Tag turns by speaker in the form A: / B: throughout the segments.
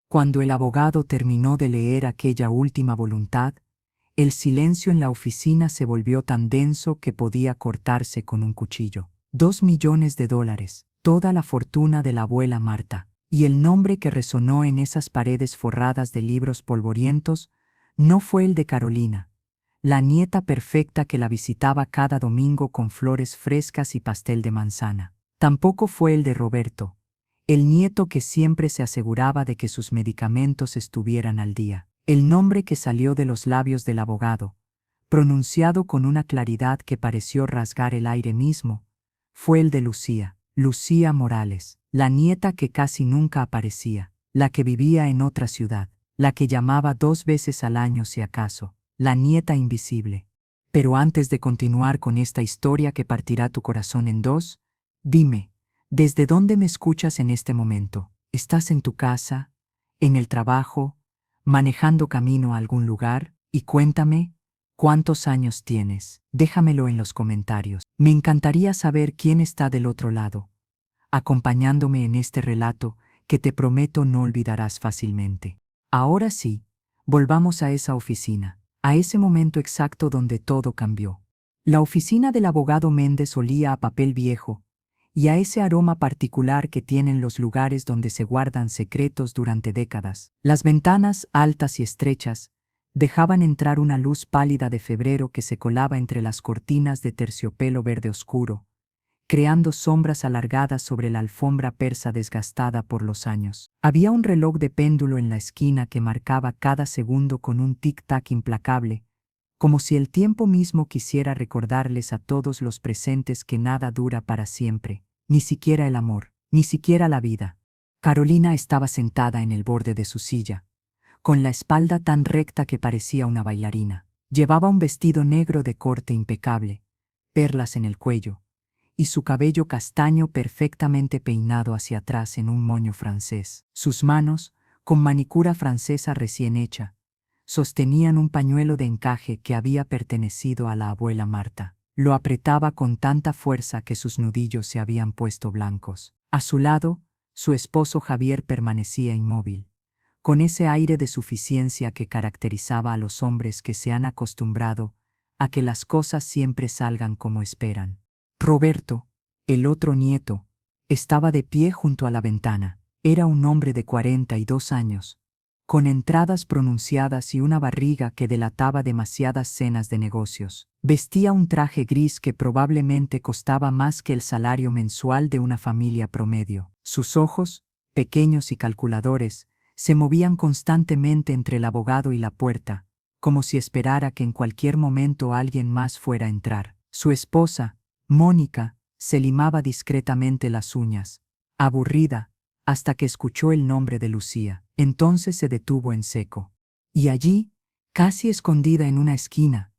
A: Cuando el abogado terminó de leer aquella última voluntad, el silencio en la oficina se volvió tan denso que podía cortarse con un cuchillo. $2 millones, toda la fortuna de la abuela Marta, y el nombre que resonó en esas paredes forradas de libros polvorientos no fue el de Carolina, la nieta perfecta que la visitaba cada domingo con flores frescas y pastel de manzana. Tampoco fue el de Roberto, el nieto que siempre se aseguraba de que sus medicamentos estuvieran al día. El nombre que salió de los labios del abogado, pronunciado con una claridad que pareció rasgar el aire mismo, fue el de Lucía, Lucía Morales, la nieta que casi nunca aparecía, la que vivía en otra ciudad, la que llamaba 2 veces al año si acaso, la nieta invisible. Pero antes de continuar con esta historia que partirá tu corazón en dos, dime, ¿desde dónde me escuchas en este momento? ¿Estás en tu casa, en el trabajo, manejando camino a algún lugar? Y cuéntame, ¿cuántos años tienes? Déjamelo en los comentarios. Me encantaría saber quién está del otro lado, acompañándome en este relato que te prometo no olvidarás fácilmente. Ahora sí, volvamos a esa oficina, a ese momento exacto donde todo cambió. La oficina del abogado Méndez olía a papel viejo y a ese aroma particular que tienen los lugares donde se guardan secretos durante décadas. Las ventanas, altas y estrechas, dejaban entrar una luz pálida de febrero que se colaba entre las cortinas de terciopelo verde oscuro, creando sombras alargadas sobre la alfombra persa desgastada por los años. Había un reloj de péndulo en la esquina que marcaba cada segundo con un tic-tac implacable, como si el tiempo mismo quisiera recordarles a todos los presentes que nada dura para siempre, ni siquiera el amor, ni siquiera la vida. Carolina estaba sentada en el borde de su silla, con la espalda tan recta que parecía una bailarina. Llevaba un vestido negro de corte impecable, perlas en el cuello, y su cabello castaño perfectamente peinado hacia atrás en un moño francés. Sus manos, con manicura francesa recién hecha, sostenían un pañuelo de encaje que había pertenecido a la abuela Marta. Lo apretaba con tanta fuerza que sus nudillos se habían puesto blancos. A su lado, su esposo Javier permanecía inmóvil, con ese aire de suficiencia que caracterizaba a los hombres que se han acostumbrado a que las cosas siempre salgan como esperan. Roberto, el otro nieto, estaba de pie junto a la ventana. Era un hombre de 42 años, con entradas pronunciadas y una barriga que delataba demasiadas cenas de negocios. Vestía un traje gris que probablemente costaba más que el salario mensual de una familia promedio. Sus ojos, pequeños y calculadores, se movían constantemente entre el abogado y la puerta, como si esperara que en cualquier momento alguien más fuera a entrar. Su esposa, Mónica, se limaba discretamente las uñas, aburrida, hasta que escuchó el nombre de Lucía. Entonces se detuvo en seco. Y allí, casi escondida en una esquina,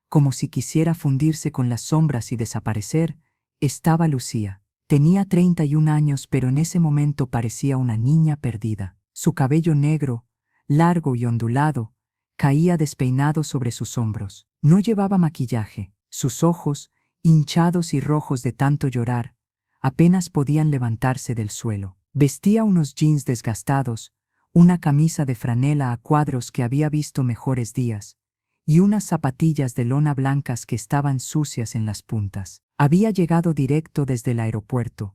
A: como si quisiera fundirse con las sombras y desaparecer, estaba Lucía. Tenía 31 años, pero en ese momento parecía una niña perdida. Su cabello negro, largo y ondulado, caía despeinado sobre sus hombros. No llevaba maquillaje. Sus ojos, hinchados y rojos de tanto llorar, apenas podían levantarse del suelo. Vestía unos jeans desgastados, una camisa de franela a cuadros que había visto mejores días, y unas zapatillas de lona blancas que estaban sucias en las puntas. Había llegado directo desde el aeropuerto,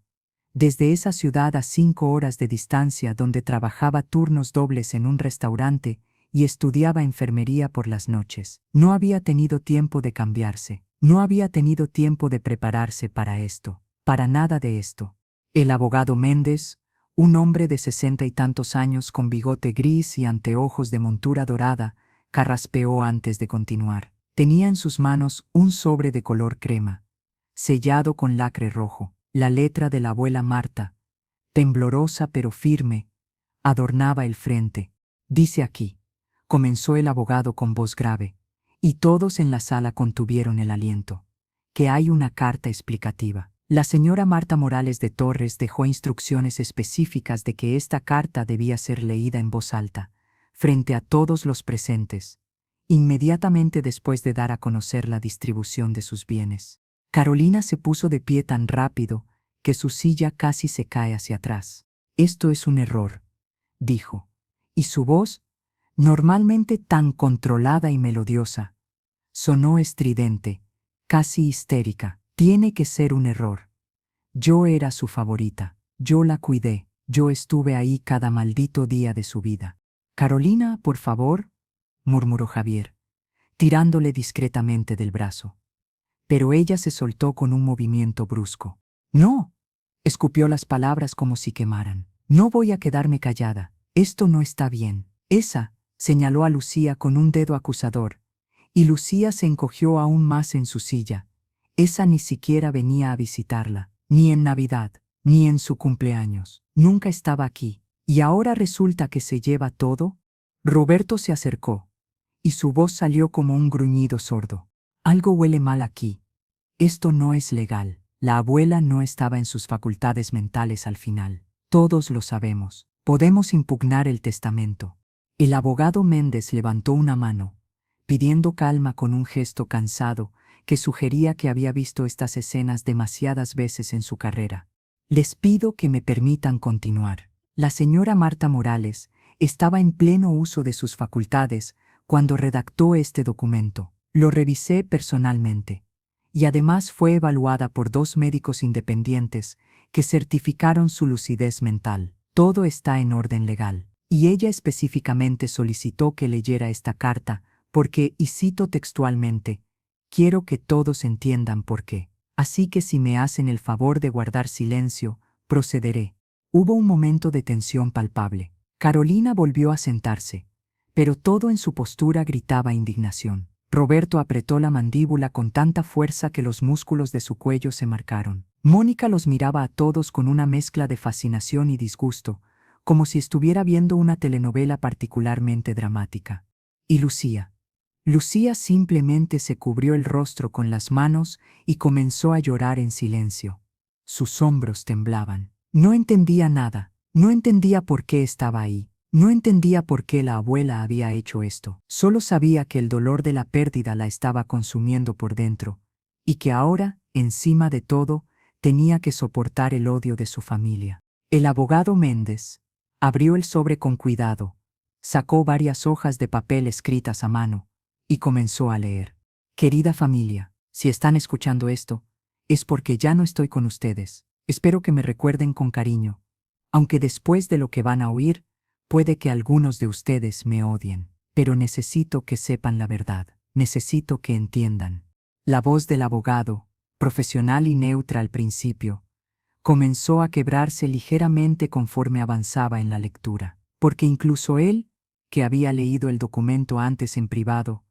A: desde esa ciudad a 5 horas de distancia donde trabajaba turnos dobles en un restaurante y estudiaba enfermería por las noches. No había tenido tiempo de cambiarse, no había tenido tiempo de prepararse para esto, para nada de esto. El abogado Méndez, un hombre de 60 y tantos años con bigote gris y anteojos de montura dorada, carraspeó antes de continuar. Tenía en sus manos un sobre de color crema, sellado con lacre rojo. La letra de la abuela Marta, temblorosa pero firme, adornaba el frente. Dice aquí, comenzó el abogado con voz grave, y todos en la sala contuvieron el aliento, que hay una carta explicativa. La señora Marta Morales de Torres dejó instrucciones específicas de que esta carta debía ser leída en voz alta, frente a todos los presentes, inmediatamente después de dar a conocer la distribución de sus bienes. Carolina se puso de pie tan rápido que su silla casi se cae hacia atrás. Esto es un error, dijo, y su voz, normalmente tan controlada y melodiosa, sonó estridente, casi histérica. Tiene que ser un error. Yo era su favorita, yo la cuidé, yo estuve ahí cada maldito día de su vida. Carolina, por favor, murmuró Javier, tirándole discretamente del brazo. Pero ella se soltó con un movimiento brusco. No, escupió las palabras como si quemaran. No voy a quedarme callada. Esto no está bien. Esa, señaló a Lucía con un dedo acusador, y Lucía se encogió aún más en su silla. Esa ni siquiera venía a visitarla, ni en Navidad, ni en su cumpleaños. Nunca estaba aquí. ¿Y ahora resulta que se lleva todo? Roberto se acercó, y su voz salió como un gruñido sordo. Algo huele mal aquí. Esto no es legal. La abuela no estaba en sus facultades mentales al final. Todos lo sabemos. Podemos impugnar el testamento. El abogado Méndez levantó una mano, pidiendo calma con un gesto cansado que sugería que había visto estas escenas demasiadas veces en su carrera. Les pido que me permitan continuar. La señora Marta Morales estaba en pleno uso de sus facultades cuando redactó este documento. Lo revisé personalmente. Y además fue evaluada por 2 médicos independientes que certificaron su lucidez mental. Todo está en orden legal. Y ella específicamente solicitó que leyera esta carta porque, y cito textualmente, quiero que todos entiendan por qué. Así que si me hacen el favor de guardar silencio, procederé. Hubo un momento de tensión palpable. Carolina volvió a sentarse, pero todo en su postura gritaba indignación. Roberto apretó la mandíbula con tanta fuerza que los músculos de su cuello se marcaron. Mónica los miraba a todos con una mezcla de fascinación y disgusto, como si estuviera viendo una telenovela particularmente dramática. Y Lucía. Lucía simplemente se cubrió el rostro con las manos y comenzó a llorar en silencio. Sus hombros temblaban. No entendía nada, no entendía por qué estaba ahí. No entendía por qué la abuela había hecho esto. Solo sabía que el dolor de la pérdida la estaba consumiendo por dentro, y que ahora, encima de todo, tenía que soportar el odio de su familia. El abogado Méndez abrió el sobre con cuidado, sacó varias hojas de papel escritas a mano, y comenzó a leer. Querida familia, si están escuchando esto, es porque ya no estoy con ustedes. Espero que me recuerden con cariño, aunque después de lo que van a oír, puede que algunos de ustedes me odien, pero necesito que sepan la verdad, necesito que entiendan. La voz del abogado, profesional y neutra al principio, comenzó a quebrarse ligeramente conforme avanzaba en la lectura, porque incluso él, que había leído el documento antes en privado,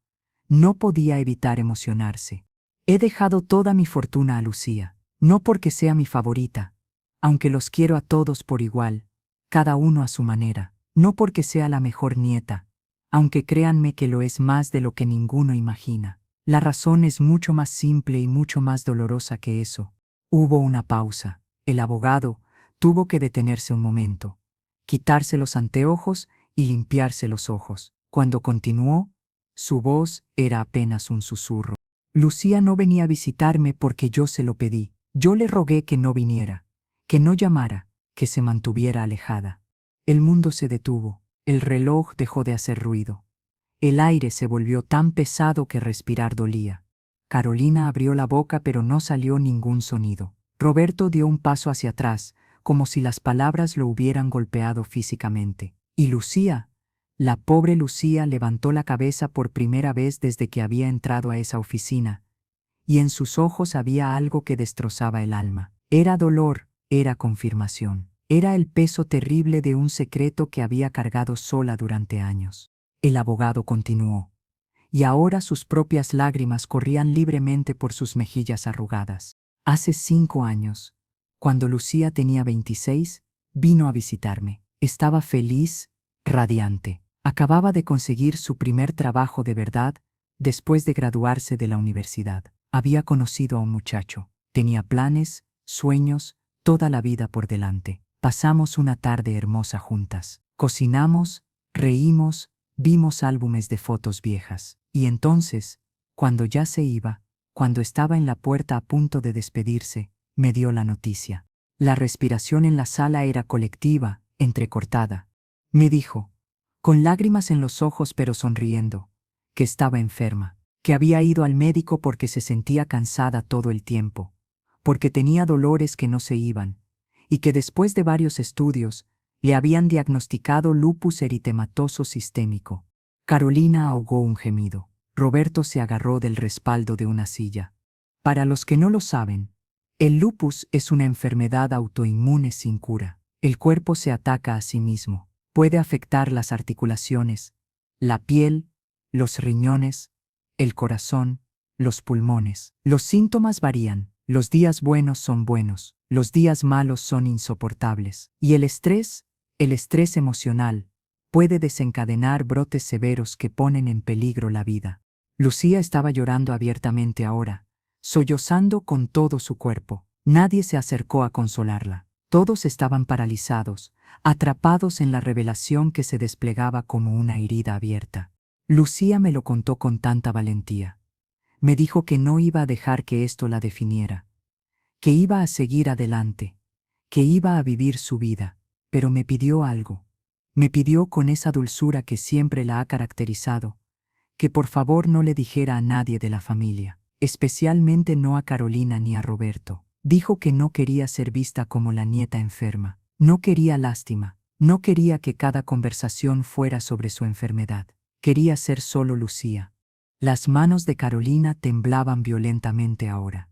A: no podía evitar emocionarse. He dejado toda mi fortuna a Lucía, no porque sea mi favorita, aunque los quiero a todos por igual, cada uno a su manera. No porque sea la mejor nieta, aunque créanme que lo es más de lo que ninguno imagina. La razón es mucho más simple y mucho más dolorosa que eso. Hubo una pausa. El abogado tuvo que detenerse un momento, quitarse los anteojos y limpiarse los ojos. Cuando continuó, su voz era apenas un susurro. Lucía no venía a visitarme porque yo se lo pedí. Yo le rogué que no viniera, que no llamara, que se mantuviera alejada. El mundo se detuvo, el reloj dejó de hacer ruido. El aire se volvió tan pesado que respirar dolía. Carolina abrió la boca pero no salió ningún sonido. Roberto dio un paso hacia atrás, como si las palabras lo hubieran golpeado físicamente. Y Lucía, la pobre Lucía, levantó la cabeza por primera vez desde que había entrado a esa oficina, y en sus ojos había algo que destrozaba el alma. Era dolor, era confirmación. Era el peso terrible de un secreto que había cargado sola durante años. El abogado continuó, y ahora sus propias lágrimas corrían libremente por sus mejillas arrugadas. Hace 5 años, cuando Lucía tenía 26, vino a visitarme. Estaba feliz, radiante. Acababa de conseguir su primer trabajo de verdad después de graduarse de la universidad. Había conocido a un muchacho. Tenía planes, sueños, toda la vida por delante. Pasamos una tarde hermosa juntas. Cocinamos, reímos, vimos álbumes de fotos viejas. Y entonces, cuando ya se iba, cuando estaba en la puerta a punto de despedirse, me dio la noticia. La respiración en la sala era colectiva, entrecortada. Me dijo, con lágrimas en los ojos pero sonriendo, que estaba enferma, que había ido al médico porque se sentía cansada todo el tiempo, porque tenía dolores que no se iban, y que después de varios estudios, le habían diagnosticado lupus eritematoso sistémico. Carolina ahogó un gemido. Roberto se agarró del respaldo de una silla. Para los que no lo saben, el lupus es una enfermedad autoinmune sin cura. El cuerpo se ataca a sí mismo. Puede afectar las articulaciones, la piel, los riñones, el corazón, los pulmones. Los síntomas varían. Los días buenos son buenos, los días malos son insoportables. Y el estrés emocional, puede desencadenar brotes severos que ponen en peligro la vida. Lucía estaba llorando abiertamente ahora, sollozando con todo su cuerpo. Nadie se acercó a consolarla. Todos estaban paralizados, atrapados en la revelación que se desplegaba como una herida abierta. Lucía me lo contó con tanta valentía. Me dijo que no iba a dejar que esto la definiera, que iba a seguir adelante, que iba a vivir su vida, pero me pidió algo. Me pidió con esa dulzura que siempre la ha caracterizado, que por favor no le dijera a nadie de la familia, especialmente no a Carolina ni a Roberto. Dijo que no quería ser vista como la nieta enferma, no quería lástima, no quería que cada conversación fuera sobre su enfermedad, quería ser solo Lucía. Las manos de Carolina temblaban violentamente ahora.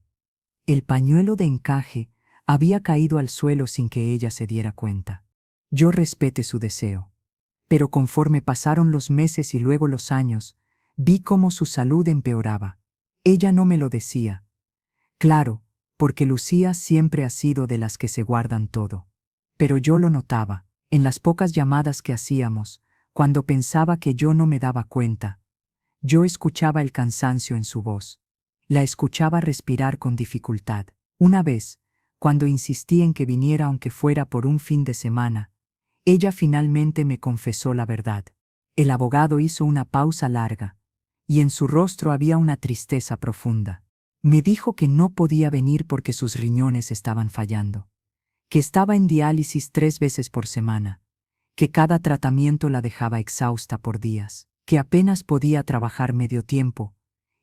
A: El pañuelo de encaje había caído al suelo sin que ella se diera cuenta. Yo respeté su deseo. Pero conforme pasaron los meses y luego los años, vi cómo su salud empeoraba. Ella no me lo decía. Claro, porque Lucía siempre ha sido de las que se guardan todo. Pero yo lo notaba, en las pocas llamadas que hacíamos, cuando pensaba que yo no me daba cuenta. Yo escuchaba el cansancio en su voz. La escuchaba respirar con dificultad. Una vez, cuando insistí en que viniera aunque fuera por un fin de semana, ella finalmente me confesó la verdad. El abogado hizo una pausa larga, y en su rostro había una tristeza profunda. Me dijo que no podía venir porque sus riñones estaban fallando, que estaba en diálisis 3 veces por semana, que cada tratamiento la dejaba exhausta por días, que apenas podía trabajar medio tiempo,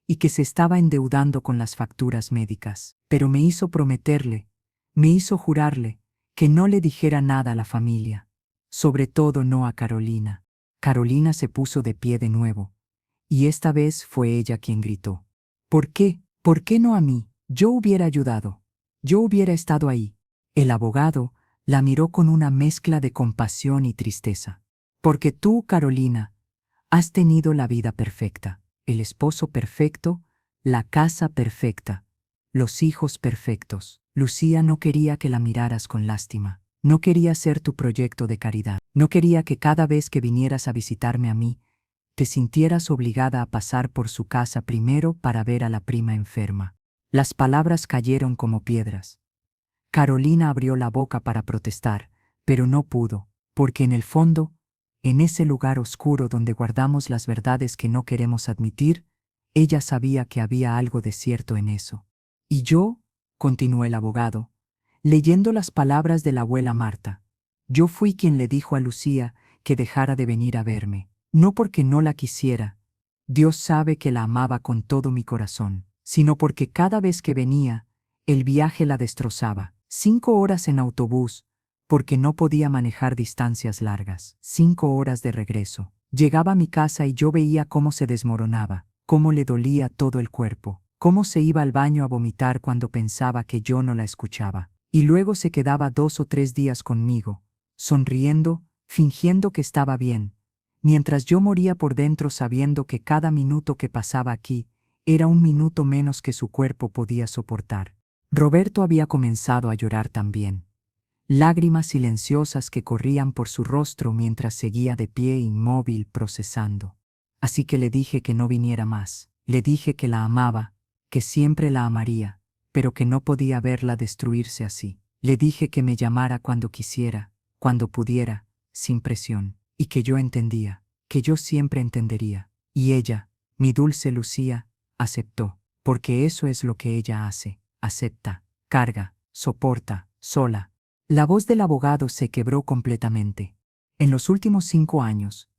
A: y que se estaba endeudando con las facturas médicas. Pero me hizo prometerle, me hizo jurarle, que no le dijera nada a la familia, sobre todo no a Carolina. Carolina se puso de pie de nuevo, y esta vez fue ella quien gritó. ¿Por qué? ¿Por qué no a mí? Yo hubiera ayudado. Yo hubiera estado ahí. El abogado la miró con una mezcla de compasión y tristeza. Porque tú, Carolina, has tenido la vida perfecta, el esposo perfecto, la casa perfecta, los hijos perfectos. Lucía no quería que la miraras con lástima. No quería ser tu proyecto de caridad. No quería que cada vez que vinieras a visitarme a mí, te sintieras obligada a pasar por su casa primero para ver a la prima enferma. Las palabras cayeron como piedras. Carolina abrió la boca para protestar, pero no pudo, porque en el fondo, en ese lugar oscuro donde guardamos las verdades que no queremos admitir, ella sabía que había algo de cierto en eso. Y yo, continuó el abogado, leyendo las palabras de la abuela Marta, yo fui quien le dijo a Lucía que dejara de venir a verme, no porque no la quisiera, Dios sabe que la amaba con todo mi corazón, sino porque cada vez que venía, el viaje la destrozaba. 5 horas en autobús, porque no podía manejar distancias largas. 5 horas de regreso. Llegaba a mi casa y yo veía cómo se desmoronaba, cómo le dolía todo el cuerpo, cómo se iba al baño a vomitar cuando pensaba que yo no la escuchaba. Y luego se quedaba 2 o 3 días conmigo, sonriendo, fingiendo que estaba bien, mientras yo moría por dentro sabiendo que cada minuto que pasaba aquí era un minuto menos que su cuerpo podía soportar. Roberto había comenzado a llorar también. Lágrimas silenciosas que corrían por su rostro mientras seguía de pie inmóvil procesando. Así que le dije que no viniera más. Le dije que la amaba, que siempre la amaría, pero que no podía verla destruirse así. Le dije que me llamara cuando quisiera, cuando pudiera, sin presión, y que yo entendía, que yo siempre entendería. Y ella, mi dulce Lucía, aceptó, porque eso es lo que ella hace. Acepta, carga, soporta, sola. La voz del abogado se quebró completamente. En los últimos 5 años,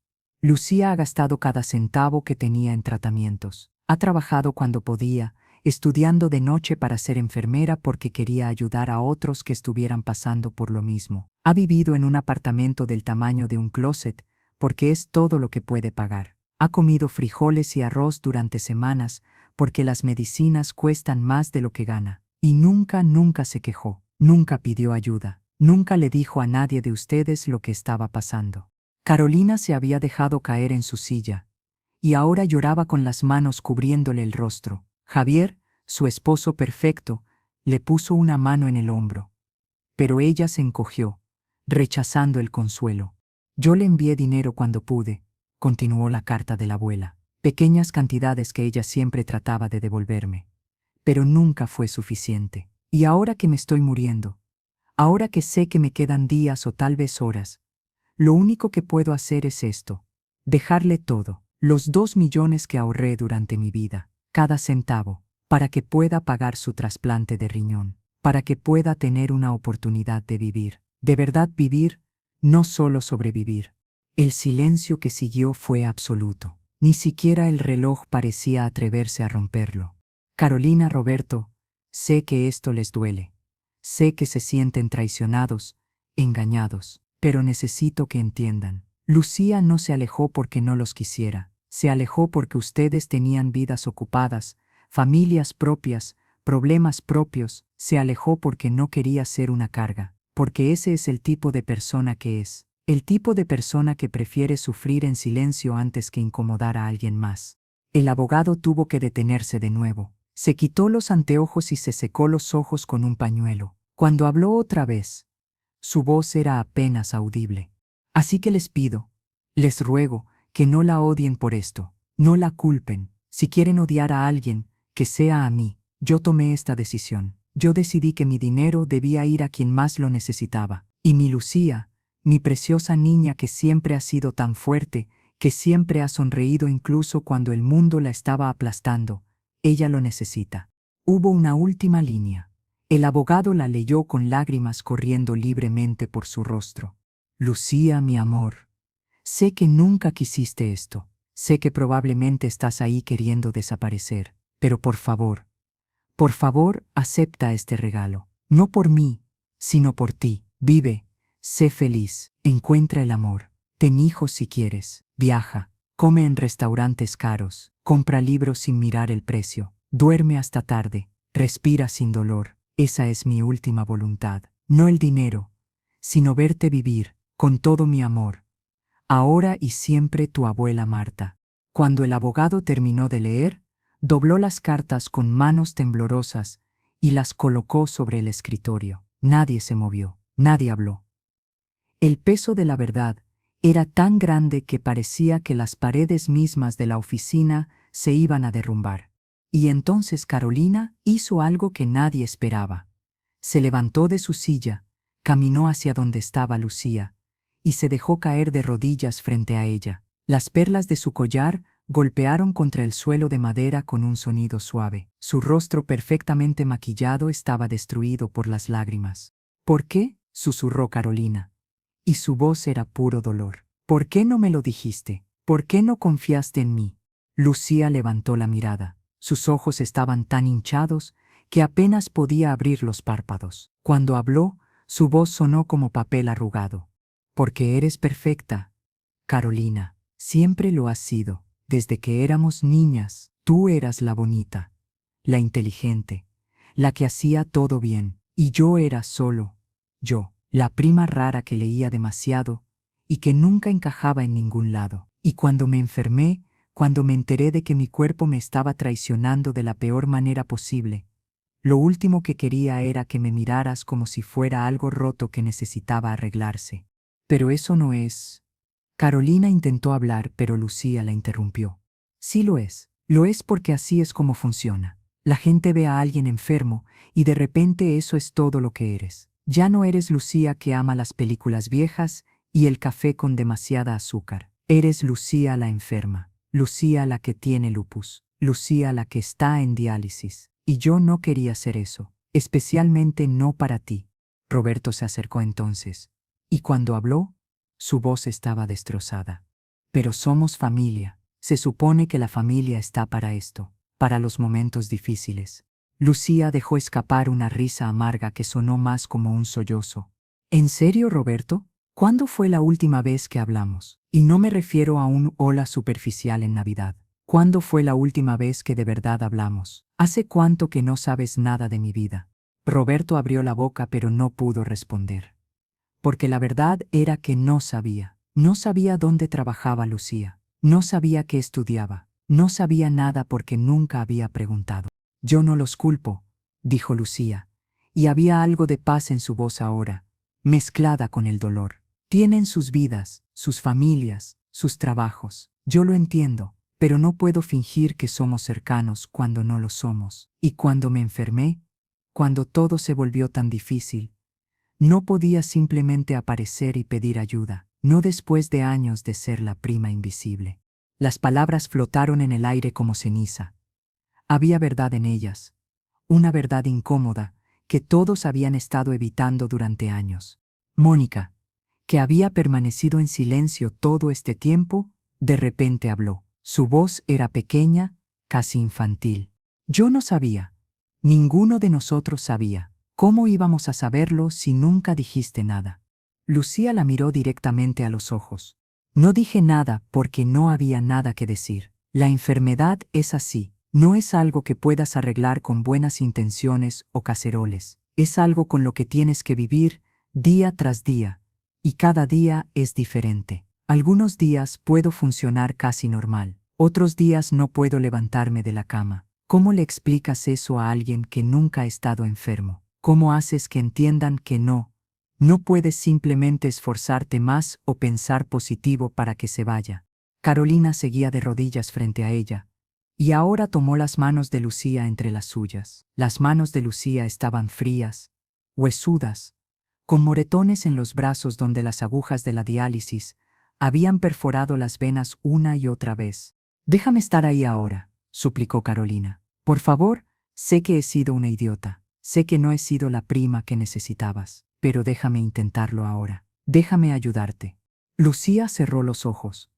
A: Lucía ha gastado cada centavo que tenía en tratamientos. Ha trabajado cuando podía, estudiando de noche para ser enfermera porque quería ayudar a otros que estuvieran pasando por lo mismo. Ha vivido en un apartamento del tamaño de un closet porque es todo lo que puede pagar. Ha comido frijoles y arroz durante semanas porque las medicinas cuestan más de lo que gana. Y nunca se quejó. Nunca pidió ayuda. Nunca le dijo a nadie de ustedes lo que estaba pasando. Carolina se había dejado caer en su silla y ahora lloraba con las manos cubriéndole el rostro. Javier, su esposo perfecto, le puso una mano en el hombro. Pero ella se encogió, rechazando el consuelo. Yo le envié dinero cuando pude, continuó la carta de la abuela. Pequeñas cantidades que ella siempre trataba de devolverme. Pero nunca fue suficiente. Y ahora que me estoy muriendo, ahora que sé que me quedan días o tal vez horas, lo único que puedo hacer es esto: dejarle todo, los 2 millones que ahorré durante mi vida, cada centavo, para que pueda pagar su trasplante de riñón, para que pueda tener una oportunidad de vivir, de verdad vivir, no solo sobrevivir. El silencio que siguió fue absoluto. Ni siquiera el reloj parecía atreverse a romperlo. Carolina, Roberto, sé que esto les duele. Sé que se sienten traicionados, engañados, pero necesito que entiendan. Lucía no se alejó porque no los quisiera. Se alejó porque ustedes tenían vidas ocupadas, familias propias, problemas propios. Se alejó porque no quería ser una carga, porque ese es el tipo de persona que es. El tipo de persona que prefiere sufrir en silencio antes que incomodar a alguien más. El abogado tuvo que detenerse de nuevo. Se quitó los anteojos y se secó los ojos con un pañuelo. Cuando habló otra vez, su voz era apenas audible. Así que les pido, les ruego, que no la odien por esto. No la culpen. Si quieren odiar a alguien, que sea a mí. Yo tomé esta decisión. Yo decidí que mi dinero debía ir a quien más lo necesitaba. Y mi Lucía, mi preciosa niña que siempre ha sido tan fuerte, que siempre ha sonreído incluso cuando el mundo la estaba aplastando, ella lo necesita. Hubo una última línea. El abogado la leyó con lágrimas corriendo libremente por su rostro. Lucía, mi amor, sé que nunca quisiste esto. Sé que probablemente estás ahí queriendo desaparecer. Pero por favor, acepta este regalo. No por mí, sino por ti. Vive, sé feliz, encuentra el amor. Ten hijos si quieres. Viaja, come en restaurantes caros, compra libros sin mirar el precio. Duerme hasta tarde, respira sin dolor. Esa es mi última voluntad. No el dinero, sino verte vivir, con todo mi amor. Ahora y siempre, tu abuela Marta. Cuando el abogado terminó de leer, dobló las cartas con manos temblorosas y las colocó sobre el escritorio. Nadie se movió, nadie habló. El peso de la verdad era tan grande que parecía que las paredes mismas de la oficina se iban a derrumbar. Y entonces Carolina hizo algo que nadie esperaba. Se levantó de su silla, caminó hacia donde estaba Lucía, y se dejó caer de rodillas frente a ella. Las perlas de su collar golpearon contra el suelo de madera con un sonido suave. Su rostro perfectamente maquillado estaba destruido por las lágrimas. ¿Por qué?, susurró Carolina. Y su voz era puro dolor. ¿Por qué no me lo dijiste? ¿Por qué no confiaste en mí? Lucía levantó la mirada. Sus ojos estaban tan hinchados que apenas podía abrir los párpados. Cuando habló, su voz sonó como papel arrugado. Porque eres perfecta, Carolina. Siempre lo has sido. Desde que éramos niñas, tú eras la bonita, la inteligente, la que hacía todo bien. Y yo era solo yo, la prima rara que leía demasiado y que nunca encajaba en ningún lado. Y cuando me enfermé, cuando me enteré de que mi cuerpo me estaba traicionando de la peor manera posible, lo último que quería era que me miraras como si fuera algo roto que necesitaba arreglarse. Pero eso no es. Carolina intentó hablar, pero Lucía la interrumpió. Sí lo es. Lo es porque así es como funciona. La gente ve a alguien enfermo y de repente eso es todo lo que eres. Ya no eres Lucía que ama las películas viejas y el café con demasiada azúcar. Eres Lucía la enferma. Lucía la que tiene lupus. Lucía la que está en diálisis. Y yo no quería ser eso. Especialmente no para ti. Roberto se acercó entonces. Y cuando habló, su voz estaba destrozada. Pero somos familia. Se supone que la familia está para esto, para los momentos difíciles. Lucía dejó escapar una risa amarga que sonó más como un sollozo. ¿En serio, Roberto? ¿Cuándo fue la última vez que hablamos? Y no me refiero a un hola superficial en Navidad. ¿Cuándo fue la última vez que de verdad hablamos? ¿Hace cuánto que no sabes nada de mi vida? Roberto abrió la boca pero no pudo responder. Porque la verdad era que no sabía. No sabía dónde trabajaba Lucía. No sabía qué estudiaba. No sabía nada porque nunca había preguntado. Yo no los culpo, dijo Lucía, y había algo de paz en su voz ahora, mezclada con el dolor. Tienen sus vidas, sus familias, sus trabajos. Yo lo entiendo, pero no puedo fingir que somos cercanos cuando no lo somos. Y cuando me enfermé, cuando todo se volvió tan difícil, no podía simplemente aparecer y pedir ayuda, no después de años de ser la prima invisible. Las palabras flotaron en el aire como ceniza. Había verdad en ellas, una verdad incómoda que todos habían estado evitando durante años. Mónica, que había permanecido en silencio todo este tiempo, de repente habló. Su voz era pequeña, casi infantil. Yo no sabía. Ninguno de nosotros sabía. ¿Cómo íbamos a saberlo si nunca dijiste nada? Lucía la miró directamente a los ojos. No dije nada porque no había nada que decir. La enfermedad es así. No es algo que puedas arreglar con buenas intenciones o caceroles. Es algo con lo que tienes que vivir día tras día. Y cada día es diferente. Algunos días puedo funcionar casi normal. Otros días no puedo levantarme de la cama. ¿Cómo le explicas eso a alguien que nunca ha estado enfermo? ¿Cómo haces que entiendan que no puedes simplemente esforzarte más o pensar positivo para que se vaya? Carolina seguía de rodillas frente a ella, y ahora tomó las manos de Lucía entre las suyas. Las manos de Lucía estaban frías, huesudas, con moretones en los brazos donde las agujas de la diálisis habían perforado las venas una y otra vez. Déjame estar ahí ahora, suplicó Carolina. Por favor, sé que he sido una idiota. Sé que no he sido la prima que necesitabas, pero déjame intentarlo ahora. Déjame ayudarte. Lucía cerró los ojos.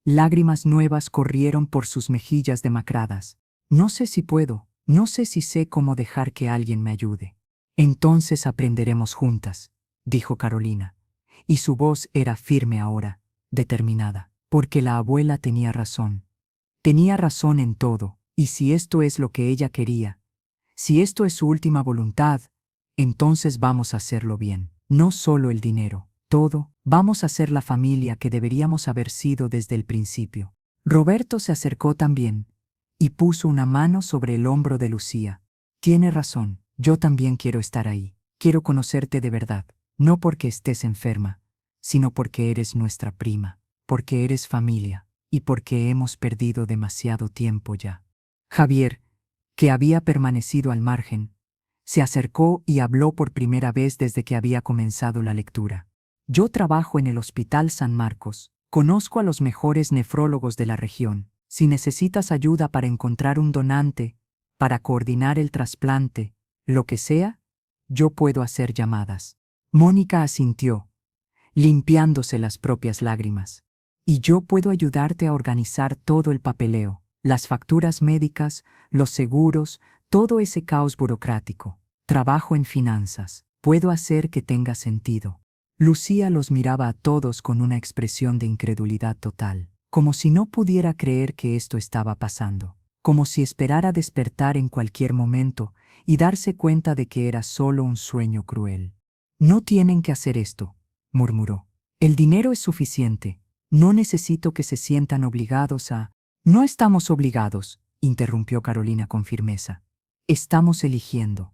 A: Lágrimas nuevas corrieron por sus mejillas demacradas. No sé si puedo, no sé si sé cómo dejar que alguien me ayude. Entonces aprenderemos juntas, dijo Carolina, y su voz era firme ahora, determinada, porque la abuela tenía razón. Tenía razón en todo, y si esto es lo que ella quería, si esto es su última voluntad, entonces vamos a hacerlo bien. No solo el dinero, todo, vamos a ser la familia que deberíamos haber sido desde el principio. Roberto se acercó también y puso una mano sobre el hombro de Lucía. Tiene razón, yo también quiero estar ahí. Quiero conocerte de verdad, no porque estés enferma, sino porque eres nuestra prima, porque eres familia y porque hemos perdido demasiado tiempo ya. Javier, que había permanecido al margen, se acercó y habló por primera vez desde que había comenzado la lectura. Yo trabajo en el Hospital San Marcos. Conozco a los mejores nefrólogos de la región. Si necesitas ayuda para encontrar un donante, para coordinar el trasplante, lo que sea, yo puedo hacer llamadas. Mónica asintió, limpiándose las propias lágrimas. Y yo puedo ayudarte a organizar todo el papeleo, las facturas médicas, los seguros, todo ese caos burocrático. Trabajo en finanzas. Puedo hacer que tenga sentido. Lucía los miraba a todos con una expresión de incredulidad total, como si no pudiera creer que esto estaba pasando, como si esperara despertar en cualquier momento y darse cuenta de que era solo un sueño cruel. No tienen que hacer esto, murmuró. El dinero es suficiente. No necesito que se sientan obligados a... No estamos obligados, interrumpió Carolina con firmeza. Estamos eligiendo.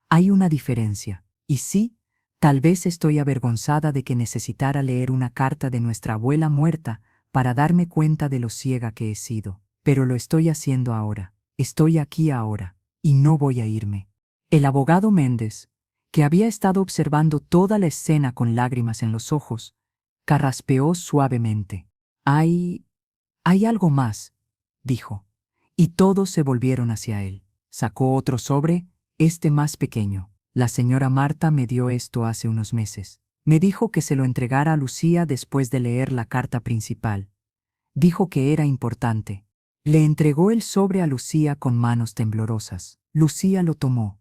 A: Hay una diferencia. Y sí, tal vez estoy avergonzada de que necesitara leer una carta de nuestra abuela muerta para darme cuenta de lo ciega que he sido. Pero lo estoy haciendo ahora. Estoy aquí ahora. Y no voy a irme. El abogado Méndez, que había estado observando toda la escena con lágrimas en los ojos, carraspeó suavemente. Hay algo más, dijo. Y todos se volvieron hacia él. Sacó otro sobre, este más pequeño. La señora Marta me dio esto hace unos meses. Me dijo que se lo entregara a Lucía después de leer la carta principal. Dijo que era importante. Le entregó el sobre a Lucía con manos temblorosas. Lucía lo tomó,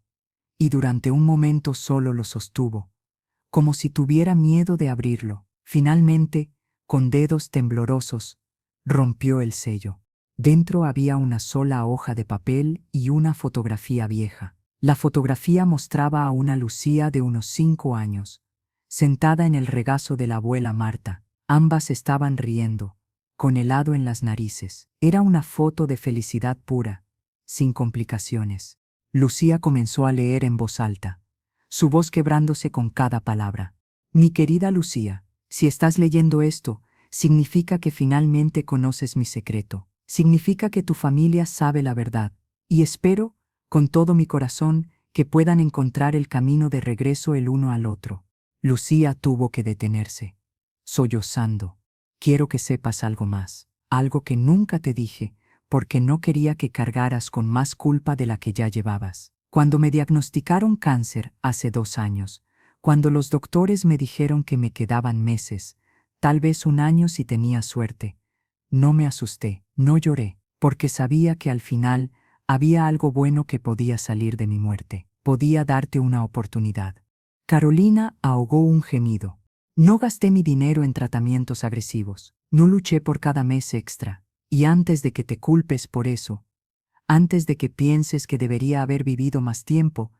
A: y durante un momento solo lo sostuvo, como si tuviera miedo de abrirlo. Finalmente, con dedos temblorosos, rompió el sello. Dentro había una sola hoja de papel y una fotografía vieja. La fotografía mostraba a una Lucía de unos 5 años, sentada en el regazo de la abuela Marta. Ambas estaban riendo, con helado en las narices. Era una foto de felicidad pura, sin complicaciones. Lucía comenzó a leer en voz alta, su voz quebrándose con cada palabra. Mi querida Lucía, si estás leyendo esto, significa que finalmente conoces mi secreto. Significa que tu familia sabe la verdad. Y espero, con todo mi corazón, que puedan encontrar el camino de regreso el uno al otro. Lucía tuvo que detenerse, sollozando. Quiero que sepas algo más, algo que nunca te dije, porque no quería que cargaras con más culpa de la que ya llevabas. Cuando me diagnosticaron cáncer hace 2 años, cuando los doctores me dijeron que me quedaban meses, tal vez 1 año si tenía suerte, no me asusté, no lloré, porque sabía que al final había algo bueno que podía salir de mi muerte, podía darte una oportunidad. Carolina ahogó un gemido. No gasté mi dinero en tratamientos agresivos, no luché por cada mes extra, y antes de que te culpes por eso, antes de que pienses que debería haber vivido más tiempo,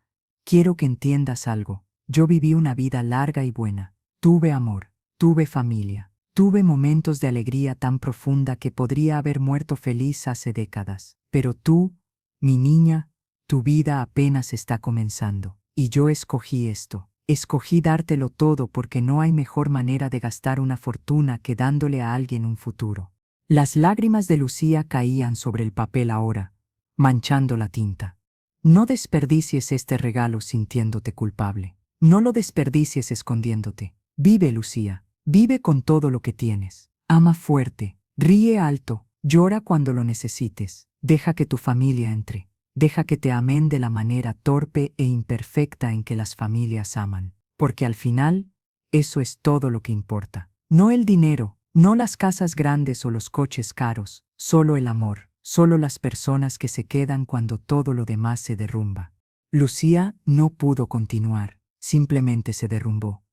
A: quiero que entiendas algo. Yo viví una vida larga y buena. Tuve amor, tuve familia, tuve momentos de alegría tan profunda que podría haber muerto feliz hace décadas. Pero tú, mi niña, tu vida apenas está comenzando. Y yo escogí esto. Escogí dártelo todo porque no hay mejor manera de gastar una fortuna que dándole a alguien un futuro. Las lágrimas de Lucía caían sobre el papel ahora, manchando la tinta. No desperdicies este regalo sintiéndote culpable. No lo desperdicies escondiéndote. Vive, Lucía. Vive con todo lo que tienes. Ama fuerte. Ríe alto. Llora cuando lo necesites. Deja que tu familia entre. Deja que te amen de la manera torpe e imperfecta en que las familias aman. Porque al final, eso es todo lo que importa. No el dinero, no las casas grandes o los coches caros, solo el amor. Solo las personas que se quedan cuando todo lo demás se derrumba. Lucía no pudo continuar, simplemente se derrumbó.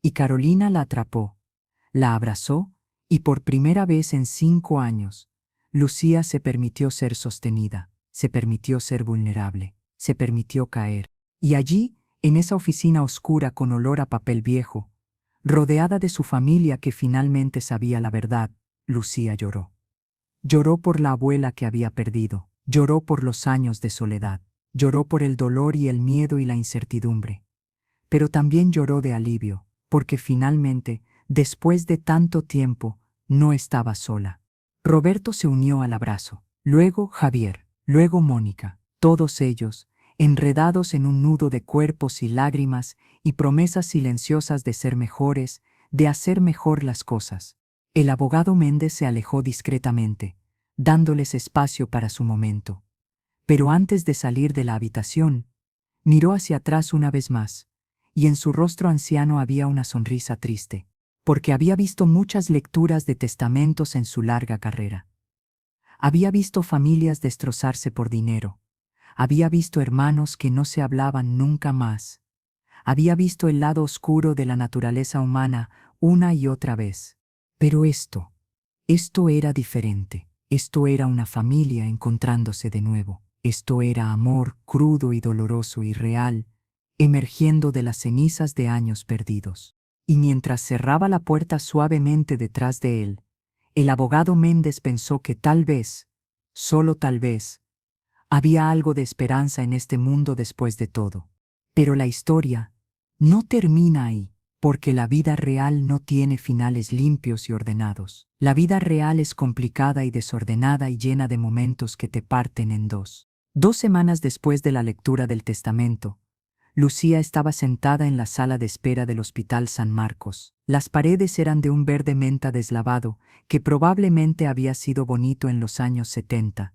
A: Y Carolina la atrapó, la abrazó, y por primera vez en 5 años, Lucía se permitió ser sostenida, se permitió ser vulnerable, se permitió caer. Y allí, en esa oficina oscura con olor a papel viejo, rodeada de su familia que finalmente sabía la verdad, Lucía lloró. Lloró por la abuela que había perdido, lloró por los años de soledad, lloró por el dolor y el miedo y la incertidumbre. Pero también lloró de alivio, porque finalmente, después de tanto tiempo, no estaba sola. Roberto se unió al abrazo, luego Javier, luego Mónica, todos ellos, enredados en un nudo de cuerpos y lágrimas y promesas silenciosas de ser mejores, de hacer mejor las cosas. El abogado Méndez se alejó discretamente, dándoles espacio para su momento. Pero antes de salir de la habitación, miró hacia atrás una vez más, y en su rostro anciano había una sonrisa triste, porque había visto muchas lecturas de testamentos en su larga carrera. Había visto familias destrozarse por dinero, había visto hermanos que no se hablaban nunca más, había visto el lado oscuro de la naturaleza humana una y otra vez. Pero esto era diferente. Esto era una familia encontrándose de nuevo. Esto era amor crudo y doloroso y real, emergiendo de las cenizas de años perdidos. Y mientras cerraba la puerta suavemente detrás de él, el abogado Méndez pensó que tal vez, solo tal vez, había algo de esperanza en este mundo después de todo. Pero la historia no termina ahí. Porque la vida real no tiene finales limpios y ordenados. La vida real es complicada y desordenada y llena de momentos que te parten en dos. 2 semanas después de la lectura del testamento, Lucía estaba sentada en la sala de espera del Hospital San Marcos. Las paredes eran de un verde menta deslavado, que probablemente había sido bonito en los años 70,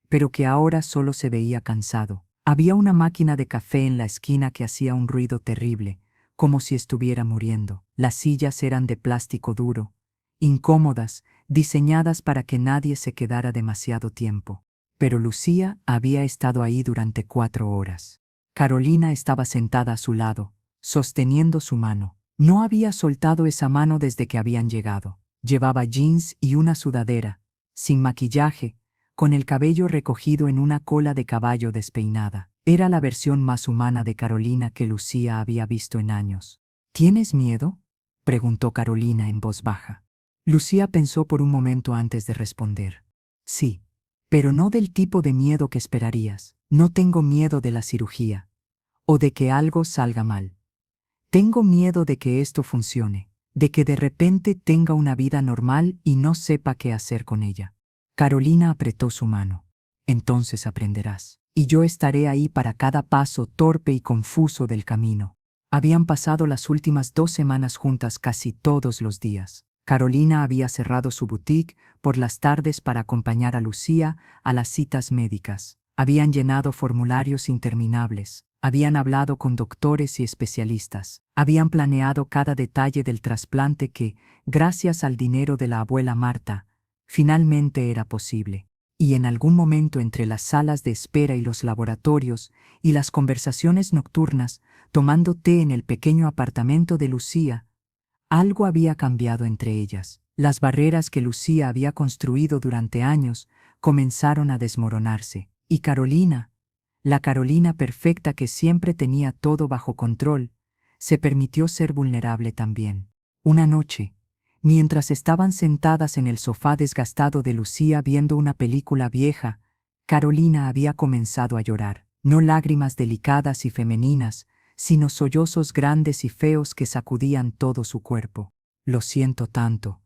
A: pero que ahora solo se veía cansado. Había una máquina de café en la esquina que hacía un ruido terrible, como si estuviera muriendo. Las sillas eran de plástico duro, incómodas, diseñadas para que nadie se quedara demasiado tiempo. Pero Lucía había estado ahí durante 4 horas. Carolina estaba sentada a su lado, sosteniendo su mano. No había soltado esa mano desde que habían llegado. Llevaba jeans y una sudadera, sin maquillaje, con el cabello recogido en una cola de caballo despeinada. Era la versión más humana de Carolina que Lucía había visto en años. ¿Tienes miedo?, preguntó Carolina en voz baja. Lucía pensó por un momento antes de responder. Sí, pero no del tipo de miedo que esperarías. No tengo miedo de la cirugía, o de que algo salga mal. Tengo miedo de que esto funcione, de que de repente tenga una vida normal y no sepa qué hacer con ella. Carolina apretó su mano. Entonces aprenderás. Y yo estaré ahí para cada paso torpe y confuso del camino. Habían pasado las últimas 2 semanas juntas casi todos los días. Carolina había cerrado su boutique por las tardes para acompañar a Lucía a las citas médicas. Habían llenado formularios interminables. Habían hablado con doctores y especialistas. Habían planeado cada detalle del trasplante que, gracias al dinero de la abuela Marta, finalmente era posible. Y en algún momento entre las salas de espera y los laboratorios y las conversaciones nocturnas, tomando té en el pequeño apartamento de Lucía, algo había cambiado entre ellas. Las barreras que Lucía había construido durante años comenzaron a desmoronarse. Y Carolina, la Carolina perfecta que siempre tenía todo bajo control, se permitió ser vulnerable también. Una noche, mientras estaban sentadas en el sofá desgastado de Lucía viendo una película vieja, Carolina había comenzado a llorar. No lágrimas delicadas y femeninas, sino sollozos grandes y feos que sacudían todo su cuerpo. Lo siento tanto,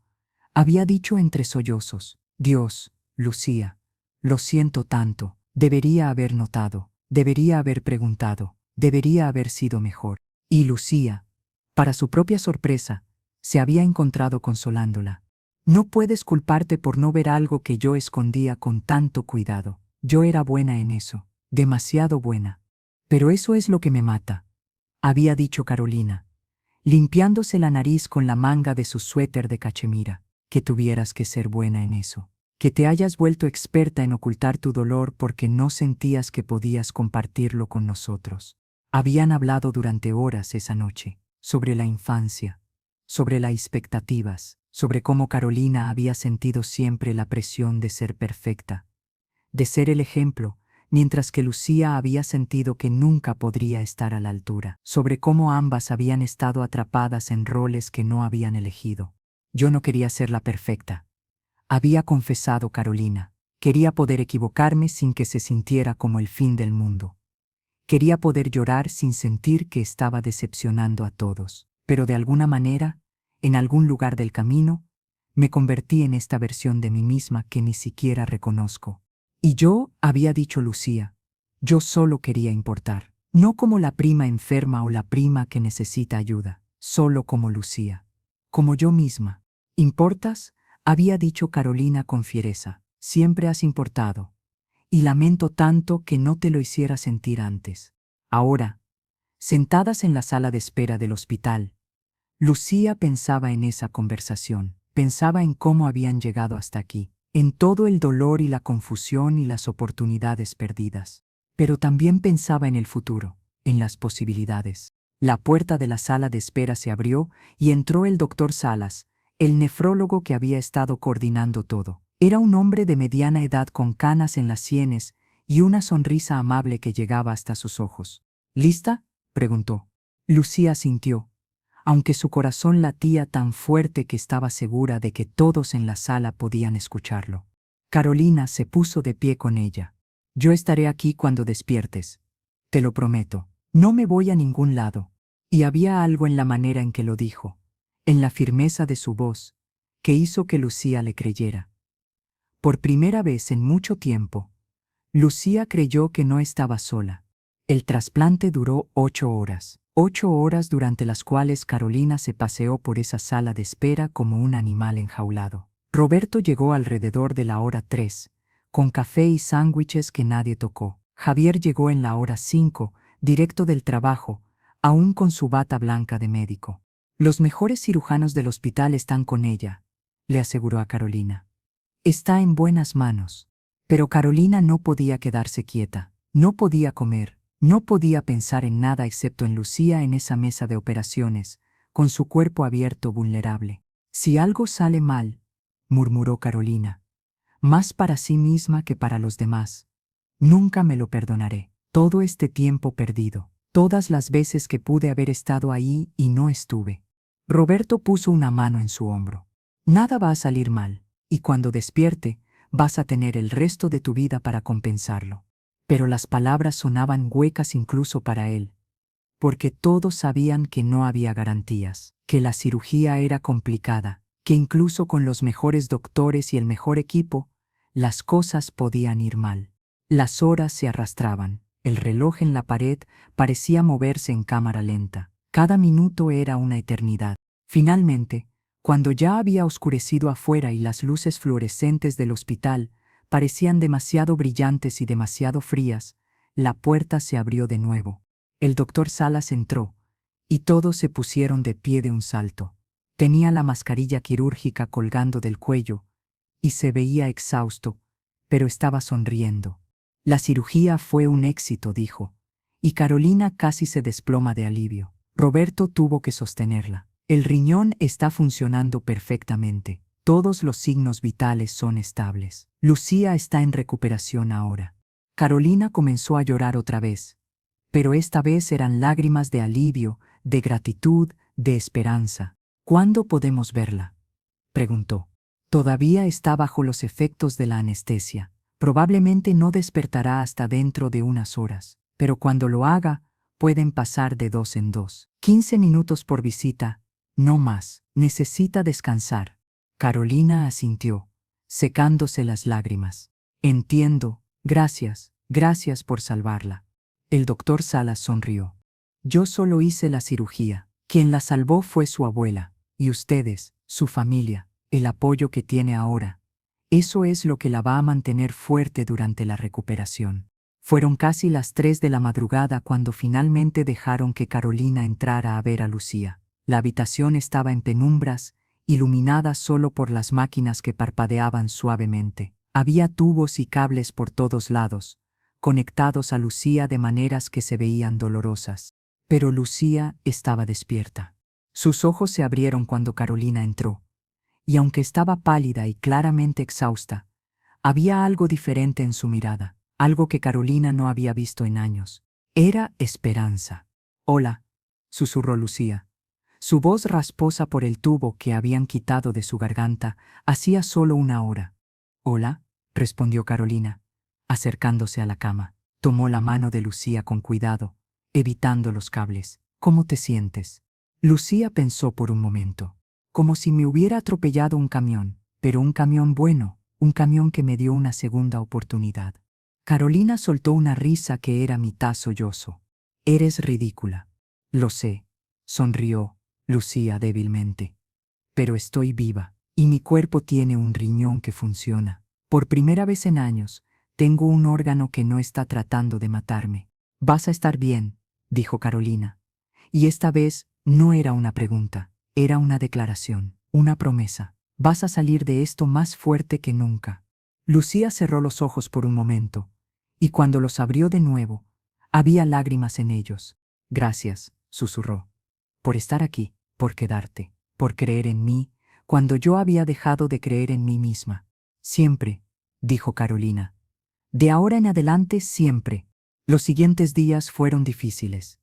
A: había dicho entre sollozos. Dios, Lucía, lo siento tanto. Debería haber notado, debería haber preguntado, debería haber sido mejor. Y Lucía, para su propia sorpresa, se había encontrado consolándola. No puedes culparte por no ver algo que yo escondía con tanto cuidado. Yo era buena en eso, demasiado buena. Pero eso es lo que me mata, había dicho Carolina, limpiándose la nariz con la manga de su suéter de cachemira. Que tuvieras que ser buena en eso. Que te hayas vuelto experta en ocultar tu dolor porque no sentías que podías compartirlo con nosotros. Habían hablado durante horas esa noche, sobre la infancia, sobre las expectativas, sobre cómo Carolina había sentido siempre la presión de ser perfecta, de ser el ejemplo, mientras que Lucía había sentido que nunca podría estar a la altura, sobre cómo ambas habían estado atrapadas en roles que no habían elegido. Yo no quería ser la perfecta, había confesado Carolina. Quería poder equivocarme sin que se sintiera como el fin del mundo. Quería poder llorar sin sentir que estaba decepcionando a todos. Pero de alguna manera, en algún lugar del camino, me convertí en esta versión de mí misma que ni siquiera reconozco. Y yo, había dicho Lucía, yo solo quería importar. No como la prima enferma o la prima que necesita ayuda, solo como Lucía. Como yo misma. ¿Importas?, había dicho Carolina con fiereza. Siempre has importado. Y lamento tanto que no te lo hiciera sentir antes. Ahora, sentadas en la sala de espera del hospital, Lucía pensaba en esa conversación, pensaba en cómo habían llegado hasta aquí, en todo el dolor y la confusión y las oportunidades perdidas. Pero también pensaba en el futuro, en las posibilidades. La puerta de la sala de espera se abrió y entró el doctor Salas, el nefrólogo que había estado coordinando todo. Era un hombre de mediana edad con canas en las sienes y una sonrisa amable que llegaba hasta sus ojos. ¿Lista?, preguntó. Lucía asintió, aunque su corazón latía tan fuerte que estaba segura de que todos en la sala podían escucharlo. Carolina se puso de pie con ella. Yo estaré aquí cuando despiertes. Te lo prometo. No me voy a ningún lado. Y había algo en la manera en que lo dijo, en la firmeza de su voz, que hizo que Lucía le creyera. Por primera vez en mucho tiempo, Lucía creyó que no estaba sola. El trasplante duró 8 horas. 8 horas durante las cuales Carolina se paseó por esa sala de espera como un animal enjaulado. Roberto llegó alrededor de la hora 3, con café y sándwiches que nadie tocó. Javier llegó en la hora 5, directo del trabajo, aún con su bata blanca de médico. Los mejores cirujanos del hospital están con ella, le aseguró a Carolina. Está en buenas manos. Pero Carolina no podía quedarse quieta. No podía comer. No podía pensar en nada excepto en Lucía en esa mesa de operaciones, con su cuerpo abierto vulnerable. Si algo sale mal, murmuró Carolina, más para sí misma que para los demás, nunca me lo perdonaré. Todo este tiempo perdido, todas las veces que pude haber estado ahí y no estuve. Roberto puso una mano en su hombro. Nada va a salir mal, y cuando despierte, vas a tener el resto de tu vida para compensarlo. Pero las palabras sonaban huecas incluso para él, porque todos sabían que no había garantías, que la cirugía era complicada, que incluso con los mejores doctores y el mejor equipo, las cosas podían ir mal. Las horas se arrastraban, el reloj en la pared parecía moverse en cámara lenta. Cada minuto era una eternidad. Finalmente, cuando ya había oscurecido afuera y las luces fluorescentes del hospital parecían demasiado brillantes y demasiado frías, la puerta se abrió de nuevo. El doctor Salas entró, y todos se pusieron de pie de un salto. Tenía la mascarilla quirúrgica colgando del cuello, y se veía exhausto, pero estaba sonriendo. La cirugía fue un éxito, dijo, y Carolina casi se desploma de alivio. Roberto tuvo que sostenerla. El riñón está funcionando perfectamente. Todos los signos vitales son estables. Lucía está en recuperación ahora. Carolina comenzó a llorar otra vez, pero esta vez eran lágrimas de alivio, de gratitud, de esperanza. ¿Cuándo podemos verla?, preguntó. Todavía está bajo los efectos de la anestesia. Probablemente no despertará hasta dentro de unas horas, pero cuando lo haga, pueden pasar de 2 en 2. 15 minutos por visita, no más. Necesita descansar. Carolina asintió, secándose las lágrimas. Entiendo, gracias por salvarla. El doctor Salas sonrió. Yo solo hice la cirugía. Quien la salvó fue su abuela, y ustedes, su familia, el apoyo que tiene ahora. Eso es lo que la va a mantener fuerte durante la recuperación. Fueron casi las 3 de la madrugada cuando finalmente dejaron que Carolina entrara a ver a Lucía. La habitación estaba en penumbras, iluminada solo por las máquinas que parpadeaban suavemente. Había tubos y cables por todos lados, conectados a Lucía de maneras que se veían dolorosas. Pero Lucía estaba despierta. Sus ojos se abrieron cuando Carolina entró, y aunque estaba pálida y claramente exhausta, había algo diferente en su mirada, algo que Carolina no había visto en años. Era esperanza. «Hola», susurró Lucía. Su voz rasposa por el tubo que habían quitado de su garganta hacía solo una hora. «Hola», respondió Carolina, acercándose a la cama. Tomó la mano de Lucía con cuidado, evitando los cables. «¿Cómo te sientes?». Lucía pensó por un momento. Como si me hubiera atropellado un camión, pero un camión bueno, un camión que me dio una segunda oportunidad. Carolina soltó una risa que era mitad sollozo. «Eres ridícula». «Lo sé», sonrió Lucía débilmente. «Pero estoy viva, y mi cuerpo tiene un riñón que funciona. Por primera vez en años, tengo un órgano que no está tratando de matarme». «Vas a estar bien», dijo Carolina. Y esta vez no era una pregunta, era una declaración, una promesa. «Vas a salir de esto más fuerte que nunca». Lucía cerró los ojos por un momento, y cuando los abrió de nuevo, había lágrimas en ellos. «Gracias», susurró, «por estar aquí, por quedarte, por creer en mí, cuando yo había dejado de creer en mí misma». «Siempre», dijo Carolina. «De ahora en adelante siempre». Los siguientes días fueron difíciles.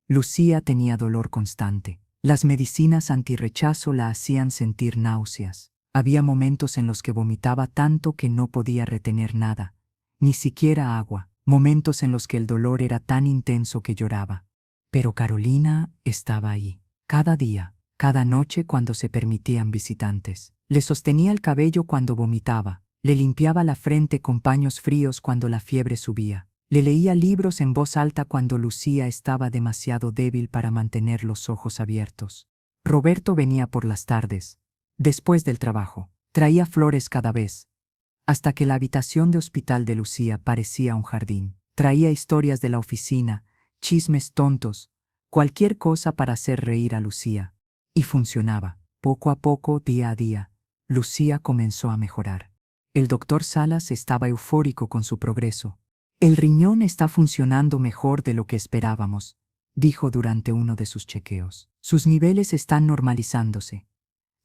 A: Lucía tenía dolor constante. Las medicinas antirrechazo la hacían sentir náuseas. Había momentos en los que vomitaba tanto que no podía retener nada, ni siquiera agua. Momentos en los que el dolor era tan intenso que lloraba. Pero Carolina estaba ahí, cada día, cada noche cuando se permitían visitantes. Le sostenía el cabello cuando vomitaba, le limpiaba la frente con paños fríos cuando la fiebre subía. Le leía libros en voz alta cuando Lucía estaba demasiado débil para mantener los ojos abiertos. Roberto venía por las tardes, después del trabajo. Traía flores cada vez, hasta que la habitación de hospital de Lucía parecía un jardín. Traía historias de la oficina, chismes tontos, cualquier cosa para hacer reír a Lucía. Y funcionaba, poco a poco, día a día. Lucía comenzó a mejorar. El doctor Salas estaba eufórico con su progreso. El riñón está funcionando mejor de lo que esperábamos, dijo durante uno de sus chequeos. Sus niveles están normalizándose.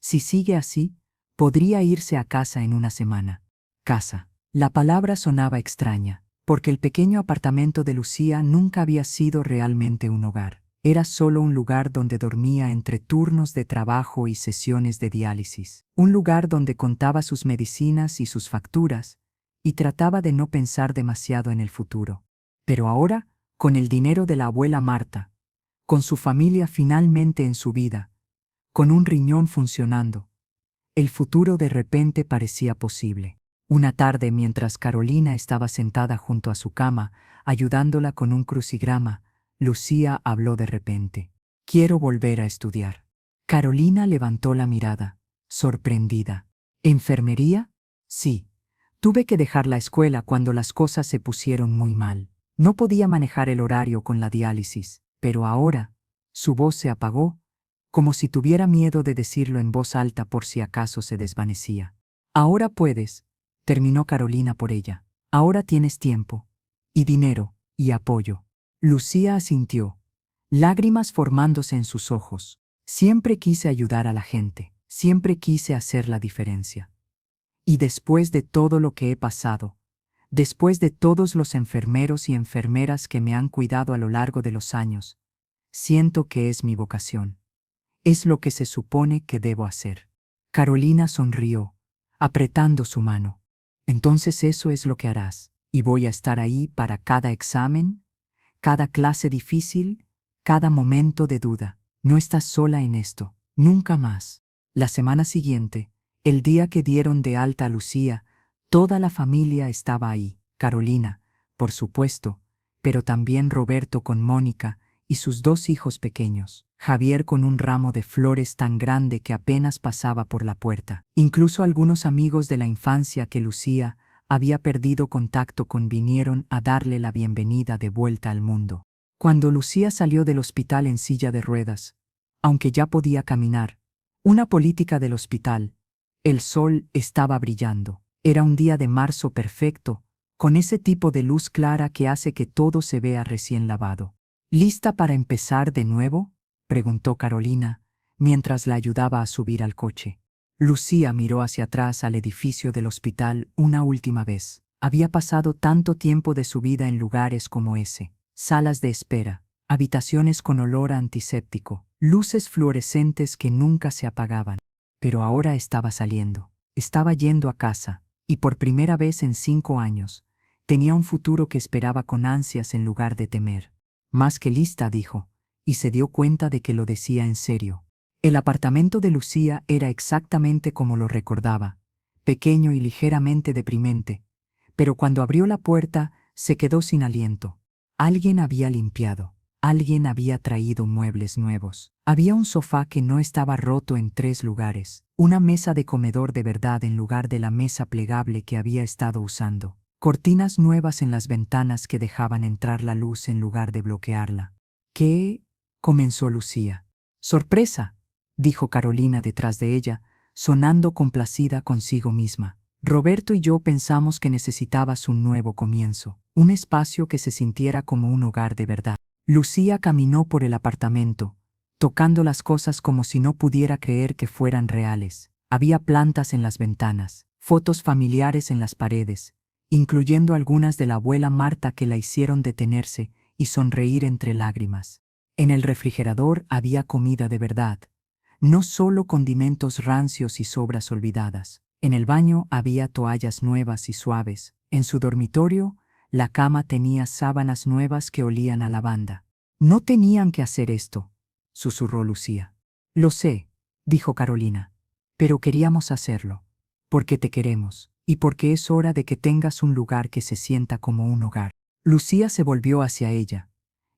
A: Si sigue así, podría irse a casa en una semana. Casa. La palabra sonaba extraña, porque el pequeño apartamento de Lucía nunca había sido realmente un hogar. Era solo un lugar donde dormía entre turnos de trabajo y sesiones de diálisis. Un lugar donde contaba sus medicinas y sus facturas, y trataba de no pensar demasiado en el futuro. Pero ahora, con el dinero de la abuela Marta, con su familia finalmente en su vida, con un riñón funcionando, el futuro de repente parecía posible. Una tarde, mientras Carolina estaba sentada junto a su cama, ayudándola con un crucigrama, Lucía habló de repente. Quiero volver a estudiar. Carolina levantó la mirada, sorprendida. ¿Enfermería? Sí. Tuve que dejar la escuela cuando las cosas se pusieron muy mal. No podía manejar el horario con la diálisis, pero ahora, su voz se apagó, como si tuviera miedo de decirlo en voz alta por si acaso se desvanecía. Ahora puedes, terminó Carolina por ella. Ahora tienes tiempo, y dinero, y apoyo. Lucía asintió, lágrimas formándose en sus ojos. Siempre quise ayudar a la gente, siempre quise hacer la diferencia. Y después de todo lo que he pasado, después de todos los enfermeros y enfermeras que me han cuidado a lo largo de los años, siento que es mi vocación. Es lo que se supone que debo hacer. Carolina sonrió, apretando su mano. Entonces eso es lo que harás, y voy a estar ahí para cada examen, cada clase difícil, cada momento de duda. No estás sola en esto, nunca más. La semana siguiente, el día que dieron de alta a Lucía, toda la familia estaba ahí. Carolina, por supuesto, pero también Roberto con Mónica y sus dos hijos pequeños. Javier con un ramo de flores tan grande que apenas pasaba por la puerta. Incluso algunos amigos de la infancia que Lucía había perdido contacto con vinieron a darle la bienvenida de vuelta al mundo. Cuando Lucía salió del hospital en silla de ruedas, aunque ya podía caminar, una política del hospital, el sol estaba brillando. Era un día de marzo perfecto, con ese tipo de luz clara que hace que todo se vea recién lavado. ¿Lista para empezar de nuevo?, preguntó Carolina, mientras la ayudaba a subir al coche. Lucía miró hacia atrás al edificio del hospital una última vez. Había pasado tanto tiempo de su vida en lugares como ese. Salas de espera, habitaciones con olor a antiséptico, luces fluorescentes que nunca se apagaban. Pero ahora estaba saliendo. Estaba yendo a casa, y por primera vez en 5 años, tenía un futuro que esperaba con ansias en lugar de temer. Más que lista, dijo, y se dio cuenta de que lo decía en serio. El apartamento de Lucía era exactamente como lo recordaba, pequeño y ligeramente deprimente, pero cuando abrió la puerta se quedó sin aliento. Alguien había limpiado, alguien había traído muebles nuevos. Había un sofá que no estaba roto en 3 lugares, una mesa de comedor de verdad en lugar de la mesa plegable que había estado usando, cortinas nuevas en las ventanas que dejaban entrar la luz en lugar de bloquearla. ¿Qué? Comenzó Lucía. Sorpresa, dijo Carolina detrás de ella, sonando complacida consigo misma. Roberto y yo pensamos que necesitabas un nuevo comienzo, un espacio que se sintiera como un hogar de verdad. Lucía caminó por el apartamento, tocando las cosas como si no pudiera creer que fueran reales. Había plantas en las ventanas, fotos familiares en las paredes, incluyendo algunas de la abuela Marta que la hicieron detenerse y sonreír entre lágrimas. En el refrigerador había comida de verdad, no solo condimentos rancios y sobras olvidadas. En el baño había toallas nuevas y suaves. En su dormitorio, la cama tenía sábanas nuevas que olían a lavanda. No tenían que hacer esto, susurró Lucía. Lo sé, dijo Carolina, pero queríamos hacerlo, porque te queremos, y porque es hora de que tengas un lugar que se sienta como un hogar. Lucía se volvió hacia ella,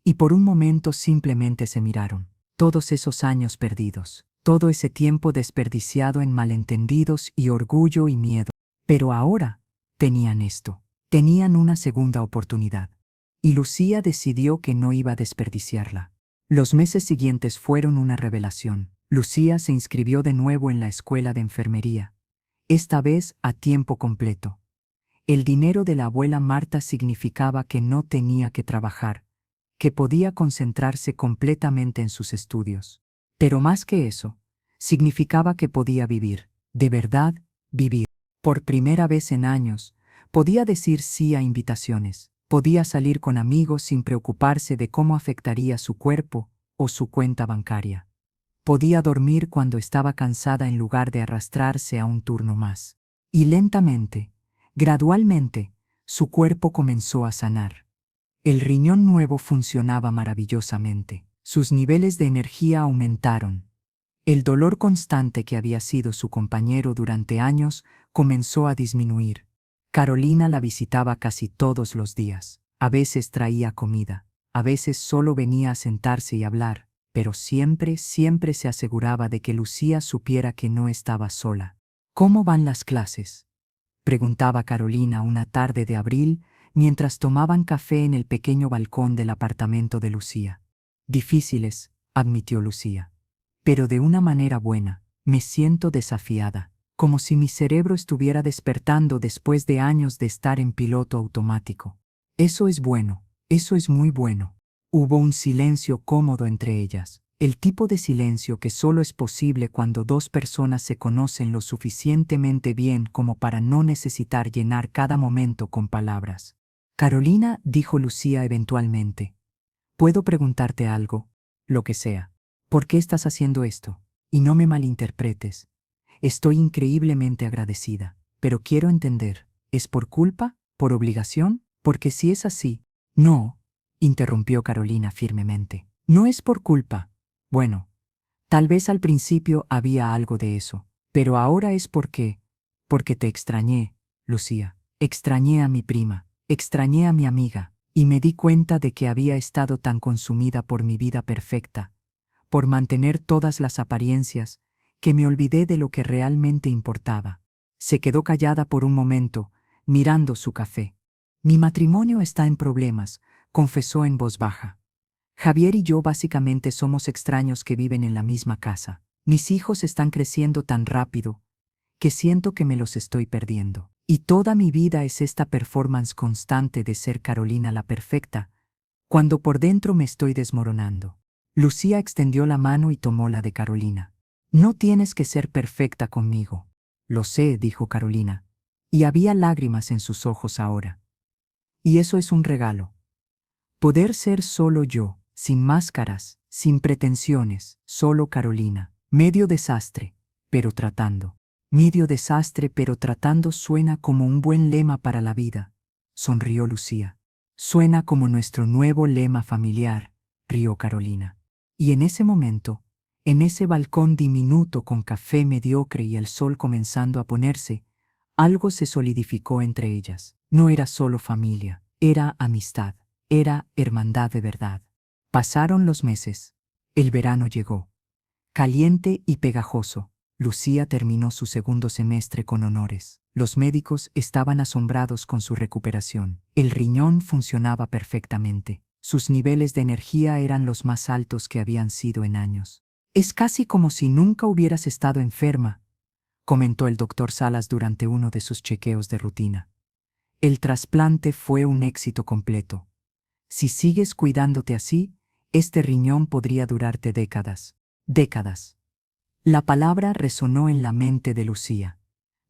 A: y por un momento simplemente se miraron. Todos esos años perdidos, todo ese tiempo desperdiciado en malentendidos y orgullo y miedo. Pero ahora tenían esto, tenían una segunda oportunidad. Y Lucía decidió que no iba a desperdiciarla. Los meses siguientes fueron una revelación. Lucía se inscribió de nuevo en la escuela de enfermería, esta vez a tiempo completo. El dinero de la abuela Marta significaba que no tenía que trabajar, que podía concentrarse completamente en sus estudios. Pero más que eso, significaba que podía vivir, de verdad, vivir. Por primera vez en años, podía decir sí a invitaciones, podía salir con amigos sin preocuparse de cómo afectaría su cuerpo o su cuenta bancaria. Podía dormir cuando estaba cansada en lugar de arrastrarse a un turno más. Y lentamente, gradualmente, su cuerpo comenzó a sanar. El riñón nuevo funcionaba maravillosamente. Sus niveles de energía aumentaron. El dolor constante que había sido su compañero durante años comenzó a disminuir. Carolina la visitaba casi todos los días. A veces traía comida, a veces solo venía a sentarse y hablar, pero siempre se aseguraba de que Lucía supiera que no estaba sola. ¿Cómo van las clases?, preguntaba Carolina una tarde de abril mientras tomaban café en el pequeño balcón del apartamento de Lucía. Difíciles, admitió Lucía. Pero de una manera buena. Me siento desafiada, como si mi cerebro estuviera despertando después de años de estar en piloto automático. Eso es bueno, eso es muy bueno. Hubo un silencio cómodo entre ellas, el tipo de silencio que solo es posible cuando dos personas se conocen lo suficientemente bien como para no necesitar llenar cada momento con palabras. Carolina, dijo Lucía eventualmente, ¿puedo preguntarte algo? Lo que sea. ¿Por qué estás haciendo esto? Y no me malinterpretes. Estoy increíblemente agradecida, pero quiero entender, ¿es por culpa? ¿Por obligación? Porque si es así, no, interrumpió Carolina firmemente. No es por culpa. Bueno, tal vez al principio había algo de eso, pero ahora es porque te extrañé, Lucía. Extrañé a mi prima, extrañé a mi amiga, y me di cuenta de que había estado tan consumida por mi vida perfecta, por mantener todas las apariencias, que me olvidé de lo que realmente importaba. Se quedó callada por un momento, mirando su café. Mi matrimonio está en problemas, confesó en voz baja. Javier y yo básicamente somos extraños que viven en la misma casa. Mis hijos están creciendo tan rápido que siento que me los estoy perdiendo. Y toda mi vida es esta performance constante de ser Carolina la perfecta, cuando por dentro me estoy desmoronando. Lucía extendió la mano y tomó la de Carolina. No tienes que ser perfecta conmigo. Lo sé, dijo Carolina, y había lágrimas en sus ojos ahora. Y eso es un regalo. Poder ser solo yo, sin máscaras, sin pretensiones, solo Carolina. Medio desastre, pero tratando. Medio desastre, pero tratando suena como un buen lema para la vida, sonrió Lucía. Suena como nuestro nuevo lema familiar, rió Carolina. Y en ese momento, en ese balcón diminuto con café mediocre y el sol comenzando a ponerse, algo se solidificó entre ellas. No era solo familia, era amistad, era hermandad de verdad. Pasaron los meses. El verano llegó. Caliente y pegajoso. Lucía terminó su segundo semestre con honores. Los médicos estaban asombrados con su recuperación. El riñón funcionaba perfectamente. Sus niveles de energía eran los más altos que habían sido en años. Es casi como si nunca hubieras estado enferma, comentó el doctor Salas durante uno de sus chequeos de rutina. El trasplante fue un éxito completo. Si sigues cuidándote así, este riñón podría durarte décadas. Décadas. La palabra resonó en la mente de Lucía.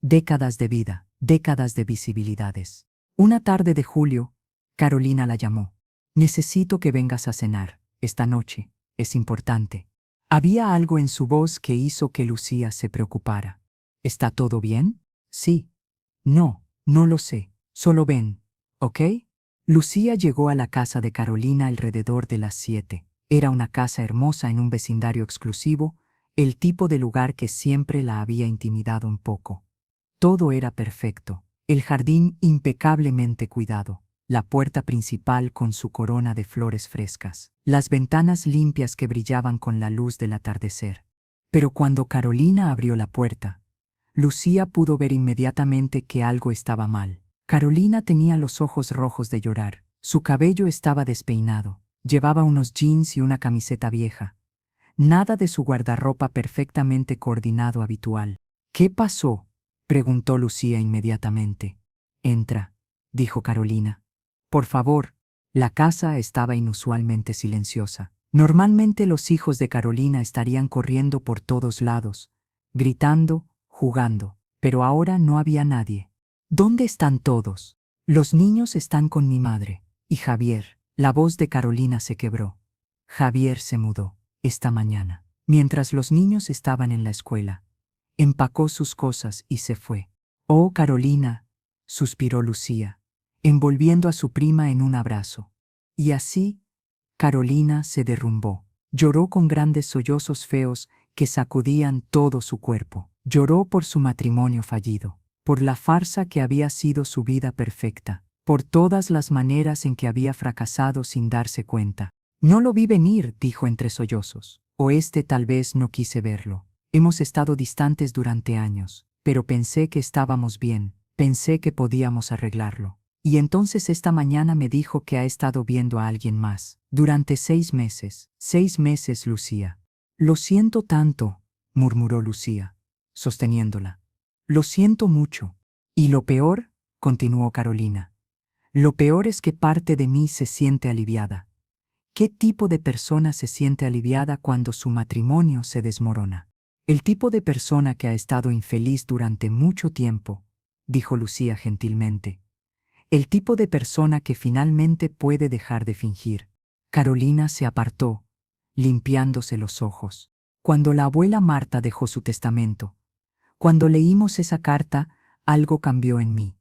A: Décadas de vida, décadas de visibilidades. Una tarde de julio, Carolina la llamó. Necesito que vengas a cenar, esta noche, es importante. Había algo en su voz que hizo que Lucía se preocupara. ¿Está todo bien? Sí. No, no lo sé. Solo ven, ¿ok? Lucía llegó a la casa de Carolina alrededor de las 7. Era una casa hermosa en un vecindario exclusivo, el tipo de lugar que siempre la había intimidado un poco. Todo era perfecto, el jardín impecablemente cuidado, la puerta principal con su corona de flores frescas, las ventanas limpias que brillaban con la luz del atardecer. Pero cuando Carolina abrió la puerta, Lucía pudo ver inmediatamente que algo estaba mal. Carolina tenía los ojos rojos de llorar, su cabello estaba despeinado, llevaba unos jeans y una camiseta vieja. Nada de su guardarropa perfectamente coordinado habitual. ¿Qué pasó?, preguntó Lucía inmediatamente. Entra, dijo Carolina. Por favor. La casa estaba inusualmente silenciosa. Normalmente los hijos de Carolina estarían corriendo por todos lados, gritando, jugando, pero ahora no había nadie. ¿Dónde están todos? Los niños están con mi madre. Y Javier. La voz de Carolina se quebró. Javier se mudó esta mañana, mientras los niños estaban en la escuela. Empacó sus cosas y se fue. Oh, Carolina, suspiró Lucía, envolviendo a su prima en un abrazo. Y así, Carolina se derrumbó. Lloró con grandes sollozos feos que sacudían todo su cuerpo. Lloró por su matrimonio fallido, por la farsa que había sido su vida perfecta, por todas las maneras en que había fracasado sin darse cuenta. No lo vi venir, dijo entre sollozos. O tal vez no quise verlo. Hemos estado distantes durante años, pero pensé que estábamos bien, pensé que podíamos arreglarlo. Y entonces esta mañana me dijo que ha estado viendo a alguien más. Durante 6 meses. 6 meses, Lucía. Lo siento tanto, murmuró Lucía, sosteniéndola. Lo siento mucho. Y lo peor, continuó Carolina, lo peor es que parte de mí se siente aliviada. ¿Qué tipo de persona se siente aliviada cuando su matrimonio se desmorona? El tipo de persona que ha estado infeliz durante mucho tiempo, dijo Lucía gentilmente. El tipo de persona que finalmente puede dejar de fingir. Carolina se apartó, limpiándose los ojos. Cuando la abuela Marta dejó su testamento, cuando leímos esa carta, algo cambió en mí.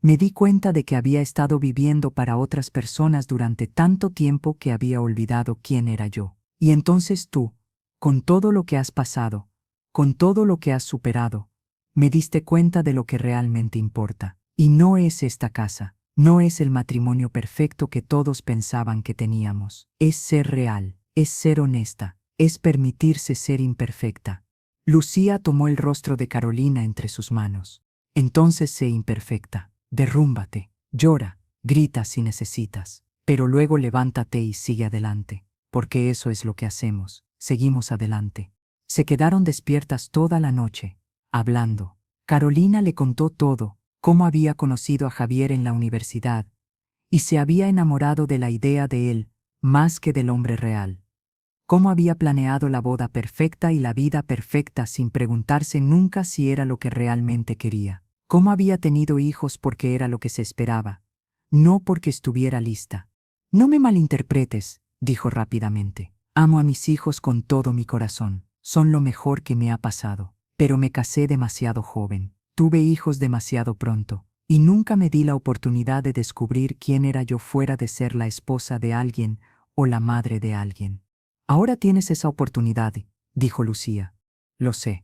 A: Me di cuenta de que había estado viviendo para otras personas durante tanto tiempo que había olvidado quién era yo. Y entonces tú, con todo lo que has pasado, con todo lo que has superado, me diste cuenta de lo que realmente importa. Y no es esta casa, no es el matrimonio perfecto que todos pensaban que teníamos. Es ser real, es ser honesta, es permitirse ser imperfecta. Lucía tomó el rostro de Carolina entre sus manos. Entonces sé imperfecta. Derrúmbate, llora, grita si necesitas, pero luego levántate y sigue adelante, porque eso es lo que hacemos, seguimos adelante. Se quedaron despiertas toda la noche, hablando. Carolina le contó todo, cómo había conocido a Javier en la universidad, y se había enamorado de la idea de él, más que del hombre real. Cómo había planeado la boda perfecta y la vida perfecta sin preguntarse nunca si era lo que realmente quería. Cómo había tenido hijos porque era lo que se esperaba, no porque estuviera lista. No me malinterpretes, dijo rápidamente. Amo a mis hijos con todo mi corazón. Son lo mejor que me ha pasado. Pero me casé demasiado joven. Tuve hijos demasiado pronto. Y nunca me di la oportunidad de descubrir quién era yo fuera de ser la esposa de alguien o la madre de alguien. Ahora tienes esa oportunidad, dijo Lucía. Lo sé.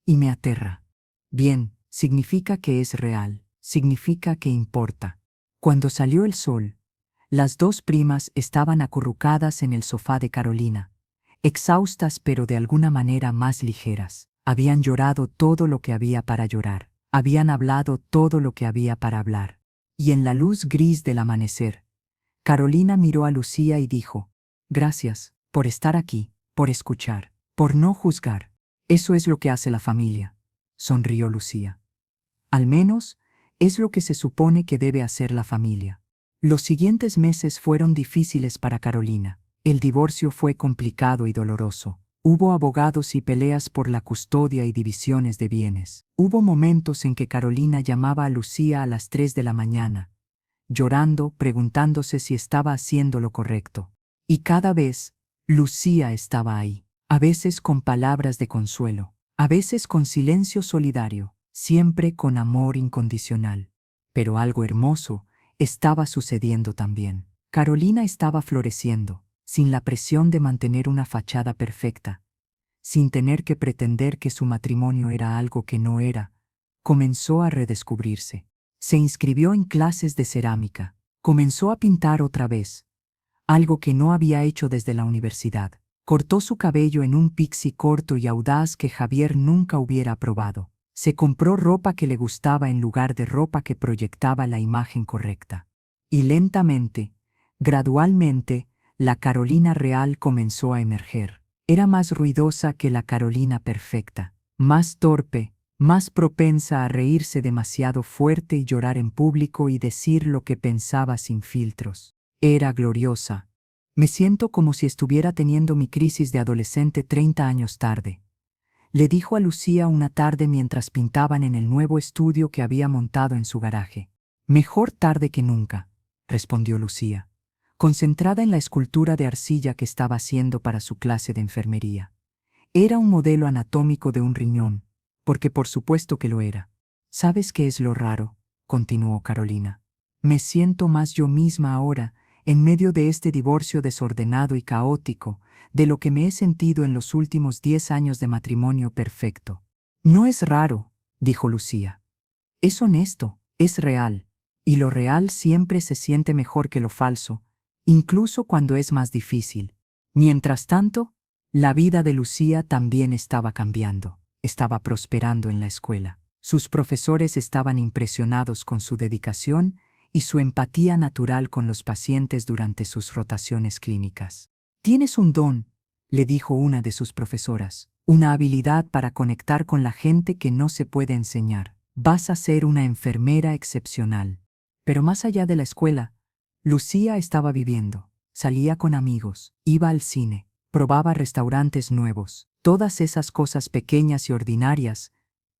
A: Y me aterra. Bien. Significa que es real, significa que importa. Cuando salió el sol, las 2 primas estaban acurrucadas en el sofá de Carolina, exhaustas pero de alguna manera más ligeras. Habían llorado todo lo que había para llorar, habían hablado todo lo que había para hablar. Y en la luz gris del amanecer, Carolina miró a Lucía y dijo, gracias, por estar aquí, por escuchar, por no juzgar. Eso es lo que hace la familia. Sonrió Lucía. Al menos, es lo que se supone que debe hacer la familia. Los siguientes meses fueron difíciles para Carolina. El divorcio fue complicado y doloroso. Hubo abogados y peleas por la custodia y divisiones de bienes. Hubo momentos en que Carolina llamaba a Lucía a las 3 de la mañana, llorando, preguntándose si estaba haciendo lo correcto. Y cada vez, Lucía estaba ahí. A veces con palabras de consuelo, a veces con silencio solidario, siempre con amor incondicional. Pero algo hermoso estaba sucediendo también. Carolina estaba floreciendo, sin la presión de mantener una fachada perfecta, sin tener que pretender que su matrimonio era algo que no era. Comenzó a redescubrirse. Se inscribió en clases de cerámica, comenzó a pintar otra vez, algo que no había hecho desde la universidad. Cortó su cabello en un pixie corto y audaz que Javier nunca hubiera aprobado. Se compró ropa que le gustaba en lugar de ropa que proyectaba la imagen correcta. Y lentamente, gradualmente, la Carolina real comenzó a emerger. Era más ruidosa que la Carolina perfecta, más torpe, más propensa a reírse demasiado fuerte y llorar en público y decir lo que pensaba sin filtros. Era gloriosa. Me siento como si estuviera teniendo mi crisis de adolescente 30 años tarde, le dijo a Lucía una tarde mientras pintaban en el nuevo estudio que había montado en su garaje. Mejor tarde que nunca, respondió Lucía, concentrada en la escultura de arcilla que estaba haciendo para su clase de enfermería. Era un modelo anatómico de un riñón, porque por supuesto que lo era. ¿Sabes qué es lo raro?, continuó Carolina. Me siento más yo misma ahora, en medio de este divorcio desordenado y caótico, de lo que me he sentido en los últimos 10 años de matrimonio perfecto. No es raro, dijo Lucía. Es honesto, es real, y lo real siempre se siente mejor que lo falso, incluso cuando es más difícil. Mientras tanto, la vida de Lucía también estaba cambiando, estaba prosperando en la escuela. Sus profesores estaban impresionados con su dedicación y su empatía natural con los pacientes durante sus rotaciones clínicas. Tienes un don, le dijo una de sus profesoras, una habilidad para conectar con la gente que no se puede enseñar. Vas a ser una enfermera excepcional. Pero más allá de la escuela, Lucía estaba viviendo, salía con amigos, iba al cine, probaba restaurantes nuevos, todas esas cosas pequeñas y ordinarias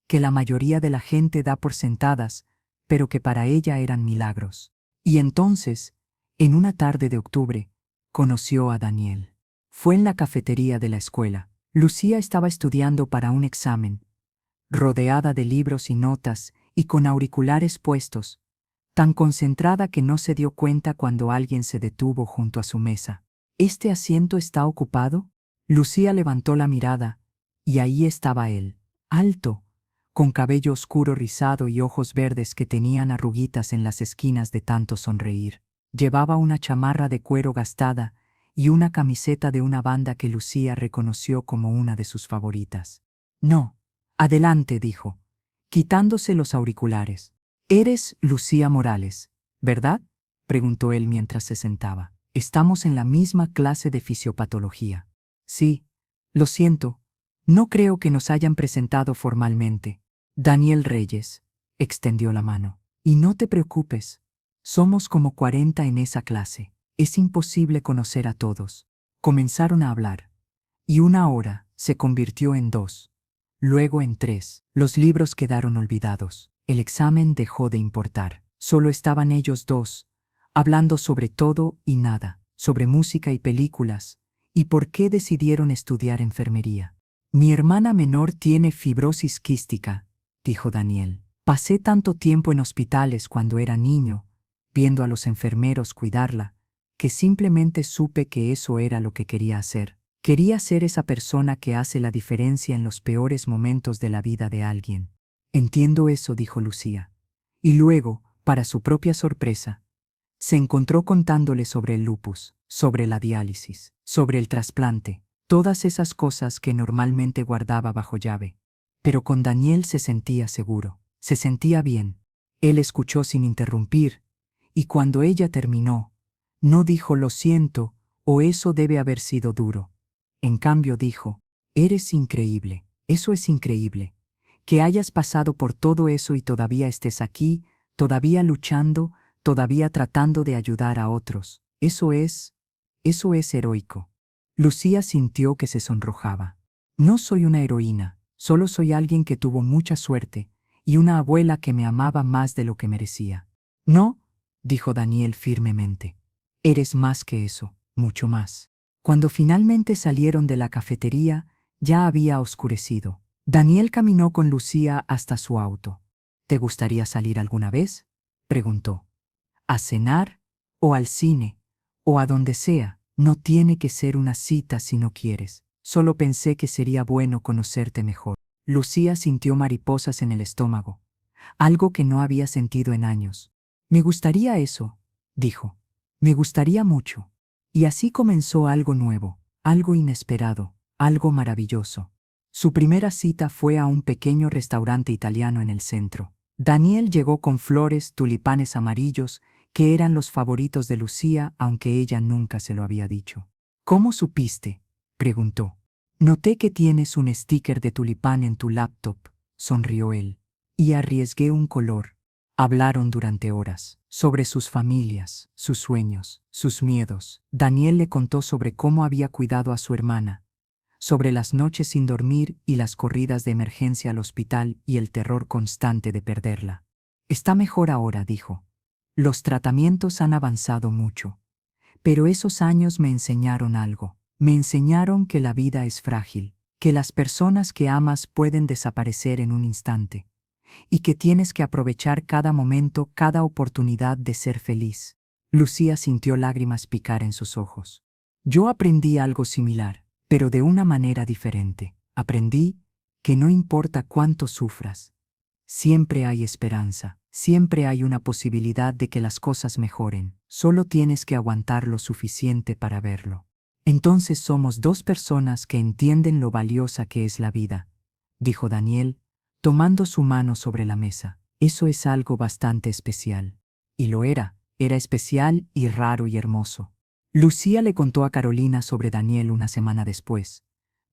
A: que la mayoría de la gente da por sentadas, pero que para ella eran milagros. Y entonces, en una tarde de octubre, conoció a Daniel. Fue en la cafetería de la escuela. Lucía estaba estudiando para un examen, rodeada de libros y notas y con auriculares puestos, tan concentrada que no se dio cuenta cuando alguien se detuvo junto a su mesa. ¿Este asiento está ocupado? Lucía levantó la mirada, y ahí estaba él, alto, con cabello oscuro rizado y ojos verdes que tenían arruguitas en las esquinas de tanto sonreír. Llevaba una chamarra de cuero gastada y una camiseta de una banda que Lucía reconoció como una de sus favoritas. No, adelante, dijo, quitándose los auriculares. Eres Lucía Morales, ¿verdad?, preguntó él mientras se sentaba. Estamos en la misma clase de fisiopatología. Sí, lo siento, no creo que nos hayan presentado formalmente. Daniel Reyes extendió la mano. Y no te preocupes, somos como 40 en esa clase. Es imposible conocer a todos. Comenzaron a hablar, y una hora se convirtió en 2, luego en 3. Los libros quedaron olvidados. El examen dejó de importar. Solo estaban ellos dos, hablando sobre todo y nada, sobre música y películas, y por qué decidieron estudiar enfermería. Mi hermana menor tiene fibrosis quística, dijo Daniel. Pasé tanto tiempo en hospitales cuando era niño, viendo a los enfermeros cuidarla, que simplemente supe que eso era lo que quería hacer. Quería ser esa persona que hace la diferencia en los peores momentos de la vida de alguien. Entiendo eso, dijo Lucía. Y luego, para su propia sorpresa, se encontró contándole sobre el lupus, sobre la diálisis, sobre el trasplante, todas esas cosas que normalmente guardaba bajo llave. Pero con Daniel se sentía seguro, se sentía bien. Él escuchó sin interrumpir, y cuando ella terminó, no dijo lo siento o eso debe haber sido duro. En cambio dijo, eres increíble, eso es increíble. Que hayas pasado por todo eso y todavía estés aquí, todavía luchando, todavía tratando de ayudar a otros. Eso es heroico. Lucía sintió que se sonrojaba. No soy una heroína, solo soy alguien que tuvo mucha suerte y una abuela que me amaba más de lo que merecía. No, dijo Daniel firmemente. Eres más que eso, mucho más. Cuando finalmente salieron de la cafetería, ya había oscurecido. Daniel caminó con Lucía hasta su auto. ¿Te gustaría salir alguna vez?, preguntó. ¿A cenar? ¿O al cine? ¿O a donde sea? No tiene que ser una cita si no quieres. Solo pensé que sería bueno conocerte mejor. Lucía sintió mariposas en el estómago, algo que no había sentido en años. Me gustaría eso, dijo. Me gustaría mucho. Y así comenzó algo nuevo, algo inesperado, algo maravilloso. Su primera cita fue a un pequeño restaurante italiano en el centro. Daniel llegó con flores, tulipanes amarillos, que eran los favoritos de Lucía, aunque ella nunca se lo había dicho. ¿Cómo supiste?, preguntó. Noté que tienes un sticker de tulipán en tu laptop. sonrió él. Y arriesgué un color. Hablaron durante horas, sobre sus familias, sus sueños, sus miedos. Daniel le contó sobre cómo había cuidado a su hermana, sobre las noches sin dormir y las corridas de emergencia al hospital y el terror constante de perderla. Está mejor ahora, dijo. Los tratamientos han avanzado mucho. Pero esos años me enseñaron algo. Me enseñaron que la vida es frágil, que las personas que amas pueden desaparecer en un instante, y que tienes que aprovechar cada momento, cada oportunidad de ser feliz. Lucía sintió lágrimas picar en sus ojos. Yo aprendí algo similar, pero de una manera diferente. Aprendí que no importa cuánto sufras, siempre hay esperanza, siempre hay una posibilidad de que las cosas mejoren, solo tienes que aguantar lo suficiente para verlo. Entonces somos dos personas que entienden lo valiosa que es la vida, dijo Daniel, tomando su mano sobre la mesa. Eso es algo bastante especial. Y lo era especial y raro y hermoso. Lucía le contó a Carolina sobre Daniel una semana después,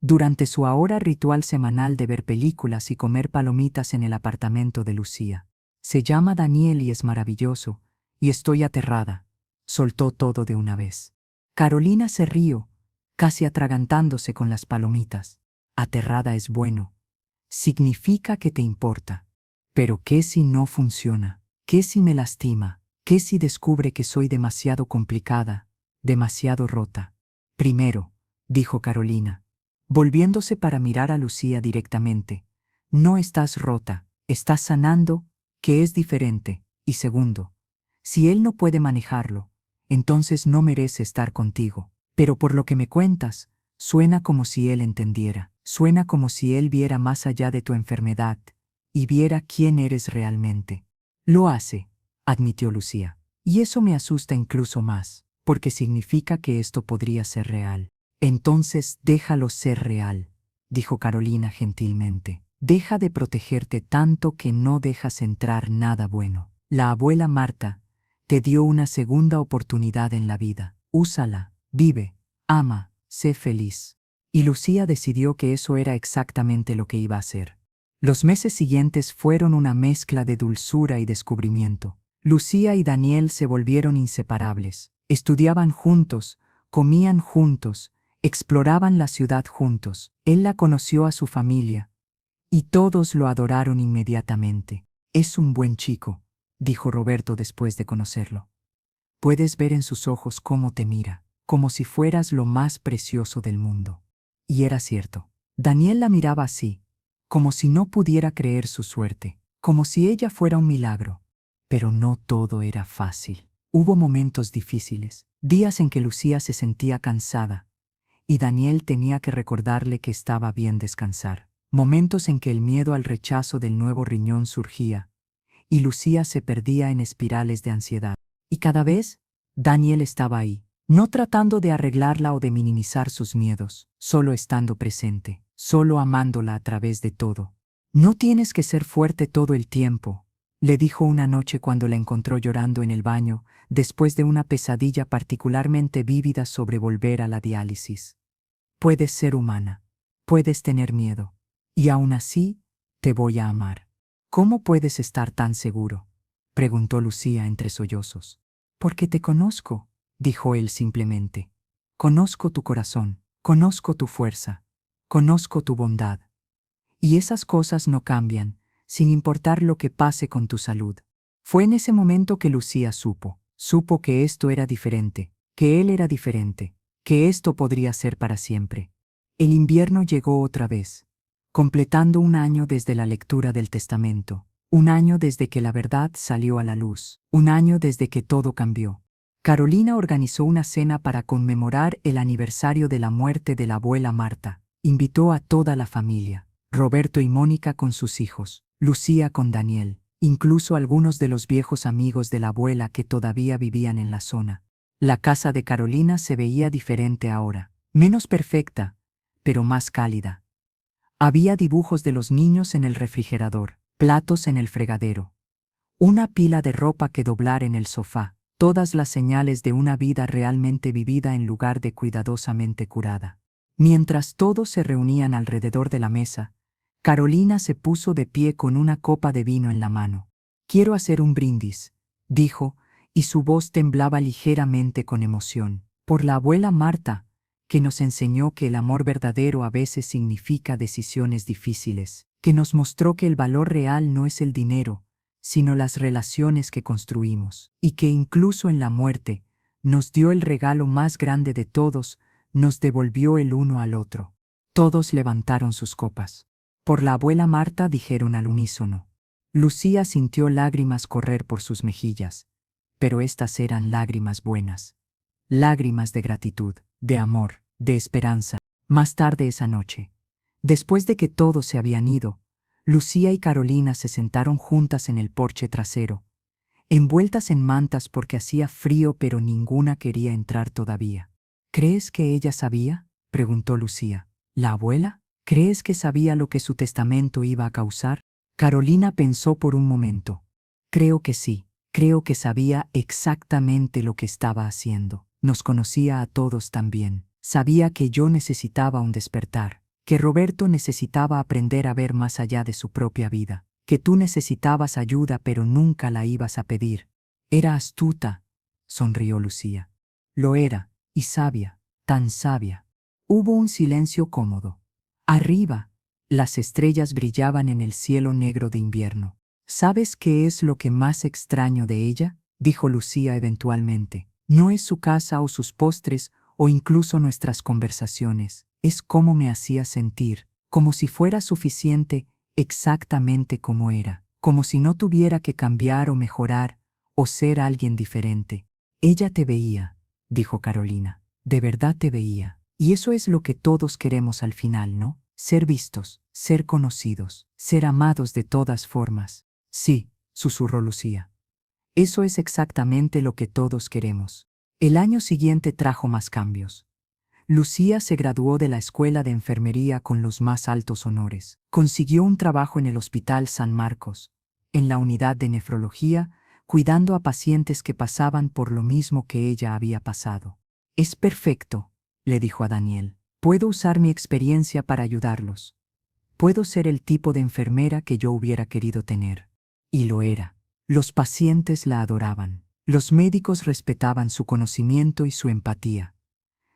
A: durante su ahora ritual semanal de ver películas y comer palomitas en el apartamento de Lucía. Se llama Daniel y es maravilloso, y estoy aterrada. Soltó todo de una vez. Carolina se rió, casi atragantándose con las palomitas. Aterrada es bueno. Significa que te importa. Pero ¿qué si no funciona? ¿Qué si me lastima? ¿Qué si descubre que soy demasiado complicada, demasiado rota? Primero, dijo Carolina, volviéndose para mirar a Lucía directamente, no estás rota, estás sanando, que es diferente. Y segundo, si él no puede manejarlo, entonces no merece estar contigo. Pero por lo que me cuentas, suena como si él entendiera, suena como si él viera más allá de tu enfermedad y viera quién eres realmente. Lo hace, admitió Lucía. Y eso me asusta incluso más, porque significa que esto podría ser real. Entonces déjalo ser real, dijo Carolina gentilmente. Deja de protegerte tanto que no dejas entrar nada bueno. La abuela Marta te dio una segunda oportunidad en la vida. Úsala, vive, ama, sé feliz. Y Lucía decidió que eso era exactamente lo que iba a hacer. Los meses siguientes fueron una mezcla de dulzura y descubrimiento. Lucía y Daniel se volvieron inseparables. Estudiaban juntos, comían juntos, exploraban la ciudad juntos. Él la conoció a su familia, y todos lo adoraron inmediatamente. Es un buen chico, dijo Roberto después de conocerlo. Puedes ver en sus ojos cómo te mira, como si fueras lo más precioso del mundo. Y era cierto. Daniel la miraba así, como si no pudiera creer su suerte, como si ella fuera un milagro. Pero no todo era fácil. Hubo momentos difíciles, días en que Lucía se sentía cansada, y Daniel tenía que recordarle que estaba bien descansar. Momentos en que el miedo al rechazo del nuevo riñón surgía, y Lucía se perdía en espirales de ansiedad. Y cada vez, Daniel estaba ahí, no tratando de arreglarla o de minimizar sus miedos, solo estando presente, solo amándola a través de todo. No tienes que ser fuerte todo el tiempo, le dijo una noche cuando la encontró llorando en el baño, después de una pesadilla particularmente vívida sobre volver a la diálisis. Puedes ser humana, puedes tener miedo, y aún así, te voy a amar. ¿Cómo puedes estar tan seguro?, preguntó Lucía entre sollozos. Porque te conozco, dijo él simplemente. Conozco tu corazón, conozco tu fuerza, conozco tu bondad. Y esas cosas no cambian, sin importar lo que pase con tu salud. Fue en ese momento que Lucía supo que esto era diferente, que él era diferente, que esto podría ser para siempre. El invierno llegó otra vez, completando un año desde la lectura del testamento, un año desde que la verdad salió a la luz, un año desde que todo cambió. Carolina organizó una cena para conmemorar el aniversario de la muerte de la abuela Marta. Invitó a toda la familia, Roberto y Mónica con sus hijos, Lucía con Daniel, incluso algunos de los viejos amigos de la abuela que todavía vivían en la zona. La casa de Carolina se veía diferente ahora, menos perfecta, pero más cálida. Había dibujos de los niños en el refrigerador, platos en el fregadero, una pila de ropa que doblar en el sofá, todas las señales de una vida realmente vivida en lugar de cuidadosamente curada. Mientras todos se reunían alrededor de la mesa, Carolina se puso de pie con una copa de vino en la mano. «Quiero hacer un brindis», dijo, y su voz temblaba ligeramente con emoción. «Por la abuela Marta, que nos enseñó que el amor verdadero a veces significa decisiones difíciles, que nos mostró que el valor real no es el dinero, sino las relaciones que construimos, y que incluso en la muerte nos dio el regalo más grande de todos, nos devolvió el uno al otro». Todos levantaron sus copas. «Por la abuela Marta», dijeron al unísono. Lucía sintió lágrimas correr por sus mejillas, pero estas eran lágrimas buenas. Lágrimas de gratitud, de amor, de esperanza. Más tarde esa noche, después de que todos se habían ido, Lucía y Carolina se sentaron juntas en el porche trasero, envueltas en mantas porque hacía frío, pero ninguna quería entrar todavía. «¿Crees que ella sabía?», preguntó Lucía. «¿La abuela? ¿Crees que sabía lo que su testamento iba a causar?». Carolina pensó por un momento. «Creo que sí. Creo que sabía exactamente lo que estaba haciendo. Nos conocía a todos también. Sabía que yo necesitaba un despertar, que Roberto necesitaba aprender a ver más allá de su propia vida, que tú necesitabas ayuda pero nunca la ibas a pedir. Era astuta», sonrió Lucía. «Lo era, y sabia, tan sabia». Hubo un silencio cómodo. Arriba, las estrellas brillaban en el cielo negro de invierno. «¿Sabes qué es lo que más extraño de ella?», dijo Lucía eventualmente. «No es su casa o sus postres o incluso nuestras conversaciones. Es cómo me hacía sentir, como si fuera suficiente exactamente como era, como si no tuviera que cambiar o mejorar o ser alguien diferente. Ella te veía», dijo Carolina. «De verdad te veía. Y eso es lo que todos queremos al final, ¿no? Ser vistos, ser conocidos, ser amados de todas formas». «Sí», susurró Lucía. «Eso es exactamente lo que todos queremos». El año siguiente trajo más cambios. Lucía se graduó de la escuela de enfermería con los más altos honores. Consiguió un trabajo en el Hospital San Marcos, en la unidad de nefrología, cuidando a pacientes que pasaban por lo mismo que ella había pasado. «Es perfecto», le dijo a Daniel. «Puedo usar mi experiencia para ayudarlos. Puedo ser el tipo de enfermera que yo hubiera querido tener». Y lo era. Los pacientes la adoraban. Los médicos respetaban su conocimiento y su empatía.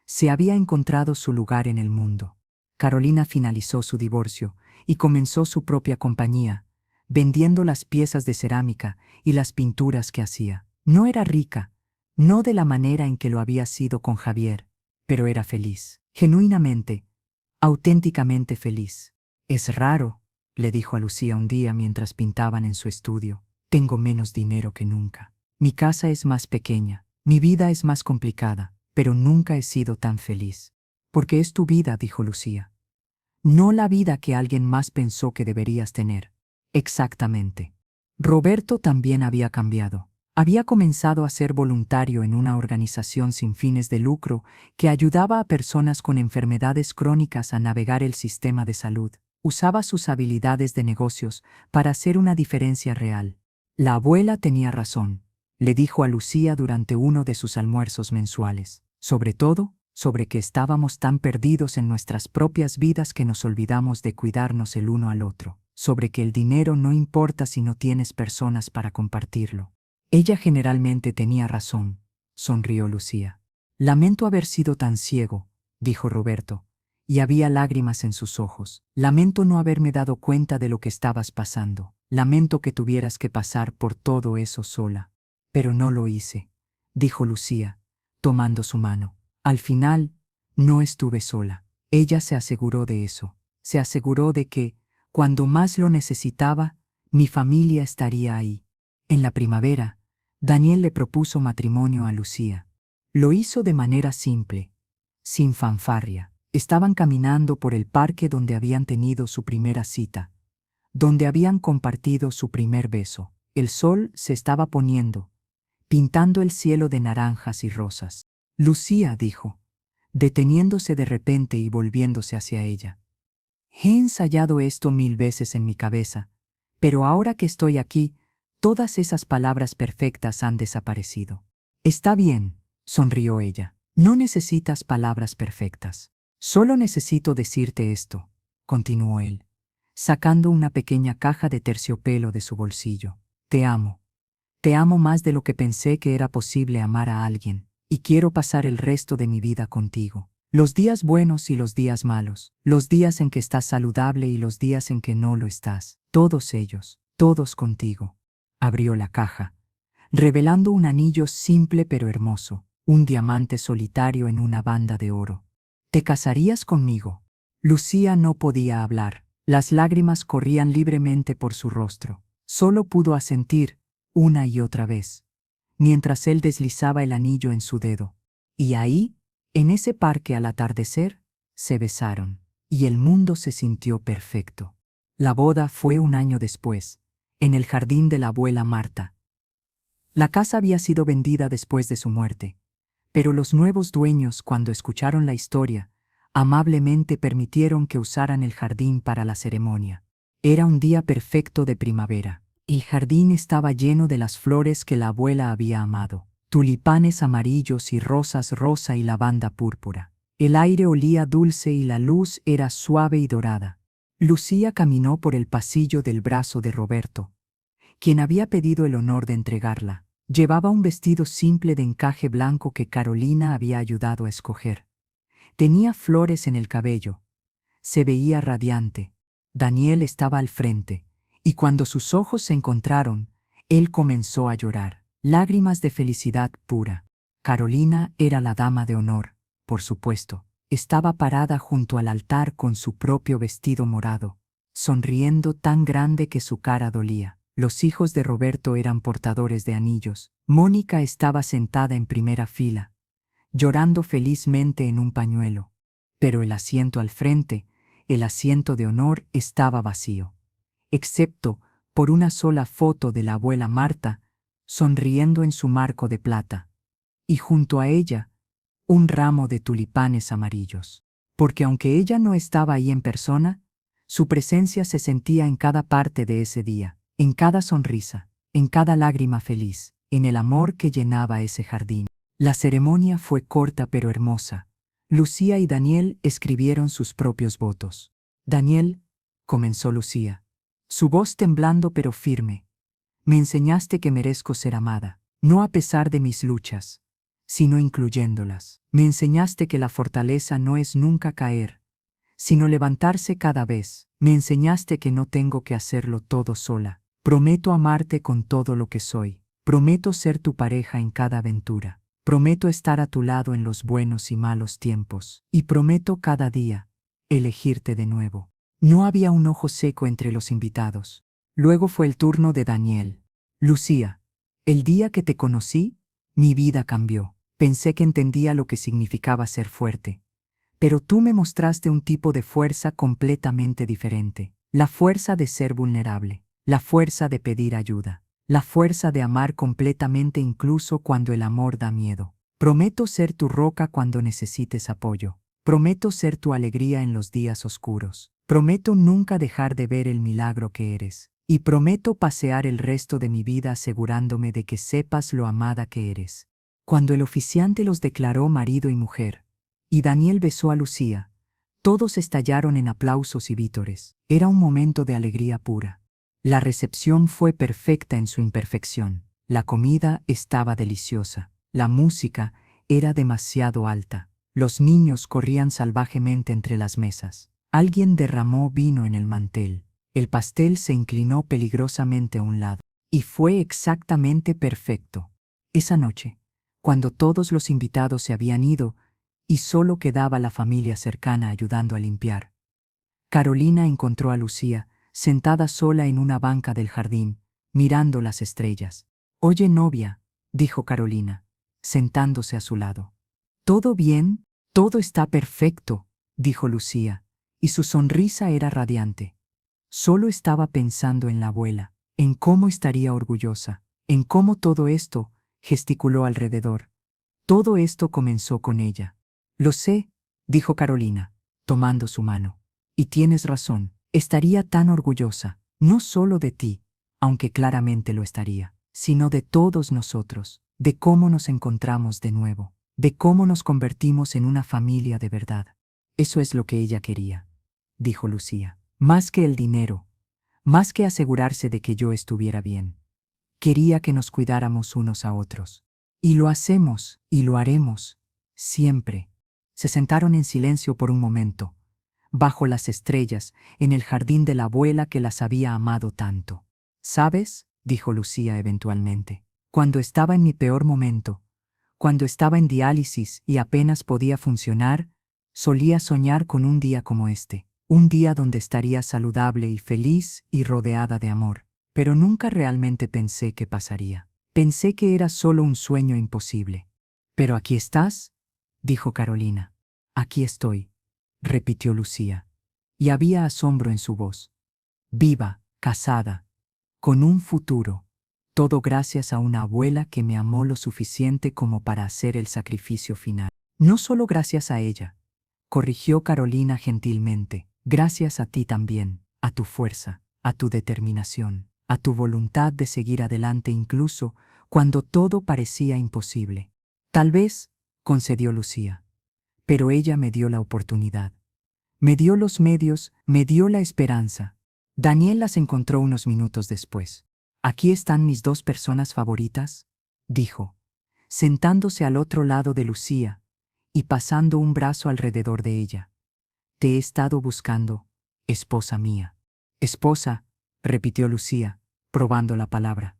A: Se había encontrado su lugar en el mundo. Carolina finalizó su divorcio y comenzó su propia compañía, vendiendo las piezas de cerámica y las pinturas que hacía. No era rica, no de la manera en que lo había sido con Javier, pero era feliz, genuinamente, auténticamente feliz. «Es raro», le dijo a Lucía un día mientras pintaban en su estudio. «Tengo menos dinero que nunca. Mi casa es más pequeña, mi vida es más complicada, pero nunca he sido tan feliz». «Porque es tu vida», dijo Lucía. «No la vida que alguien más pensó que deberías tener». Exactamente. Roberto también había cambiado. Había comenzado a ser voluntario en una organización sin fines de lucro que ayudaba a personas con enfermedades crónicas a navegar el sistema de salud. Usaba sus habilidades de negocios para hacer una diferencia real. «La abuela tenía razón», le dijo a Lucía durante uno de sus almuerzos mensuales. «Sobre todo, sobre que estábamos tan perdidos en nuestras propias vidas que nos olvidamos de cuidarnos el uno al otro. Sobre que el dinero no importa si no tienes personas para compartirlo». «Ella generalmente tenía razón», sonrió Lucía. «Lamento haber sido tan ciego», dijo Roberto, y había lágrimas en sus ojos. «Lamento no haberme dado cuenta de lo que estabas pasando. Lamento que tuvieras que pasar por todo eso sola». «Pero no lo hice», dijo Lucía, tomando su mano. «Al final, no estuve sola». Ella se aseguró de eso. Se aseguró de que, cuando más lo necesitaba, mi familia estaría ahí. En la primavera, Daniel le propuso matrimonio a Lucía. Lo hizo de manera simple, sin fanfarria. Estaban caminando por el parque donde habían tenido su primera cita, donde habían compartido su primer beso. El sol se estaba poniendo, pintando el cielo de naranjas y rosas. «Lucía», dijo, deteniéndose de repente y volviéndose hacia ella. «He ensayado esto 1000 veces en mi cabeza, pero ahora que estoy aquí, todas esas palabras perfectas han desaparecido». «Está bien», sonrió ella. «No necesitas palabras perfectas. Solo necesito decirte esto», continuó él. sacando una pequeña caja de terciopelo de su bolsillo. Te amo. Te amo más de lo que pensé que era posible amar a alguien, y quiero pasar el resto de mi vida contigo. Los días buenos y los días malos, los días en que estás saludable y los días en que no lo estás, todos ellos, todos contigo. Abrió la caja, revelando un anillo simple pero hermoso, un diamante solitario en una banda de oro. ¿Te casarías conmigo? Lucía no podía hablar, las lágrimas corrían libremente por su rostro. Solo pudo asentir, una y otra vez, mientras él deslizaba el anillo en su dedo. Y ahí, en ese parque al atardecer, se besaron, y el mundo se sintió perfecto. La boda fue un año después, en el jardín de la abuela Marta. La casa había sido vendida después de su muerte, pero los nuevos dueños, cuando escucharon la historia, amablemente permitieron que usaran el jardín para la ceremonia. Era un día perfecto de primavera. El jardín estaba lleno de las flores que la abuela había amado, tulipanes amarillos y rosas rosa y lavanda púrpura. El aire olía dulce y la luz era suave y dorada. Lucía caminó por el pasillo del brazo de Roberto, quien había pedido el honor de entregarla. Llevaba un vestido simple de encaje blanco que Carolina había ayudado a escoger. Tenía flores en el cabello. Se veía radiante. Daniel estaba al frente, y cuando sus ojos se encontraron, él comenzó a llorar, lágrimas de felicidad pura. Carolina era la dama de honor, por supuesto. Estaba parada junto al altar con su propio vestido morado, sonriendo tan grande que su cara dolía. Los hijos de Roberto eran portadores de anillos. Mónica estaba sentada en primera fila, llorando felizmente en un pañuelo. Pero el asiento al frente, el asiento de honor, estaba vacío, excepto por una sola foto de la abuela Marta, sonriendo en su marco de plata, y junto a ella, un ramo de tulipanes amarillos. Porque aunque ella no estaba ahí en persona, su presencia se sentía en cada parte de ese día, en cada sonrisa, en cada lágrima feliz, en el amor que llenaba ese jardín. La ceremonia fue corta pero hermosa. Lucía y Daniel escribieron sus propios votos. Daniel, comenzó Lucía, su voz temblando pero firme, me enseñaste que merezco ser amada, no a pesar de mis luchas, sino incluyéndolas. Me enseñaste que la fortaleza no es nunca caer, sino levantarse cada vez. Me enseñaste que no tengo que hacerlo todo sola. Prometo amarte con todo lo que soy. Prometo ser tu pareja en cada aventura. Prometo estar a tu lado en los buenos y malos tiempos. Y prometo cada día elegirte de nuevo. No había un ojo seco entre los invitados. Luego fue el turno de Daniel. Lucía, el día que te conocí, mi vida cambió. Pensé que entendía lo que significaba ser fuerte. Pero tú me mostraste un tipo de fuerza completamente diferente. La fuerza de ser vulnerable. La fuerza de pedir ayuda. La fuerza de amar completamente incluso cuando el amor da miedo. Prometo ser tu roca cuando necesites apoyo. Prometo ser tu alegría en los días oscuros. Prometo nunca dejar de ver el milagro que eres. Y prometo pasear el resto de mi vida asegurándome de que sepas lo amada que eres. Cuando el oficiante los declaró marido y mujer, y Daniel besó a Lucía, todos estallaron en aplausos y vítores. Era un momento de alegría pura. La recepción fue perfecta en su imperfección. La comida estaba deliciosa. La música era demasiado alta. Los niños corrían salvajemente entre las mesas. Alguien derramó vino en el mantel. El pastel se inclinó peligrosamente a un lado. Y fue exactamente perfecto. Esa noche, cuando todos los invitados se habían ido y solo quedaba la familia cercana ayudando a limpiar, Carolina encontró a Lucía, sentada sola en una banca del jardín, mirando las estrellas. «Oye, novia», dijo Carolina, sentándose a su lado. «¿Todo bien? Todo está perfecto», dijo Lucía, y su sonrisa era radiante. Solo estaba pensando en la abuela, en cómo estaría orgullosa, en cómo todo esto, gesticuló alrededor. Todo esto comenzó con ella. «Lo sé», dijo Carolina, tomando su mano. «Y tienes razón, estaría tan orgullosa, no solo de ti, aunque claramente lo estaría, sino de todos nosotros, de cómo nos encontramos de nuevo, de cómo nos convertimos en una familia de verdad». «Eso es lo que ella quería», dijo Lucía. Más que el dinero, más que asegurarse de que yo estuviera bien. Quería que nos cuidáramos unos a otros. Y lo hacemos, y lo haremos, siempre. Se sentaron en silencio por un momento, bajo las estrellas, en el jardín de la abuela que las había amado tanto. ¿Sabes?, dijo Lucía eventualmente, cuando estaba en mi peor momento, cuando estaba en diálisis y apenas podía funcionar, solía soñar con un día como este, un día donde estaría saludable y feliz y rodeada de amor. Pero nunca realmente pensé que pasaría. Pensé que era solo un sueño imposible. «¿Pero aquí estás?», dijo Carolina. «Aquí estoy», repitió Lucía. Y había asombro en su voz. «Viva, casada, con un futuro. Todo gracias a una abuela que me amó lo suficiente como para hacer el sacrificio final». «No solo gracias a ella», corrigió Carolina gentilmente. «Gracias a ti también, a tu fuerza, a tu determinación, a tu voluntad de seguir adelante incluso cuando todo parecía imposible». «Tal vez», concedió Lucía, «pero ella me dio la oportunidad. Me dio los medios, me dio la esperanza». Daniel las encontró unos minutos después. «Aquí están mis dos personas favoritas», dijo, sentándose al otro lado de Lucía y pasando un brazo alrededor de ella. «Te he estado buscando, esposa mía». «Esposa», repitió Lucía, probando la palabra.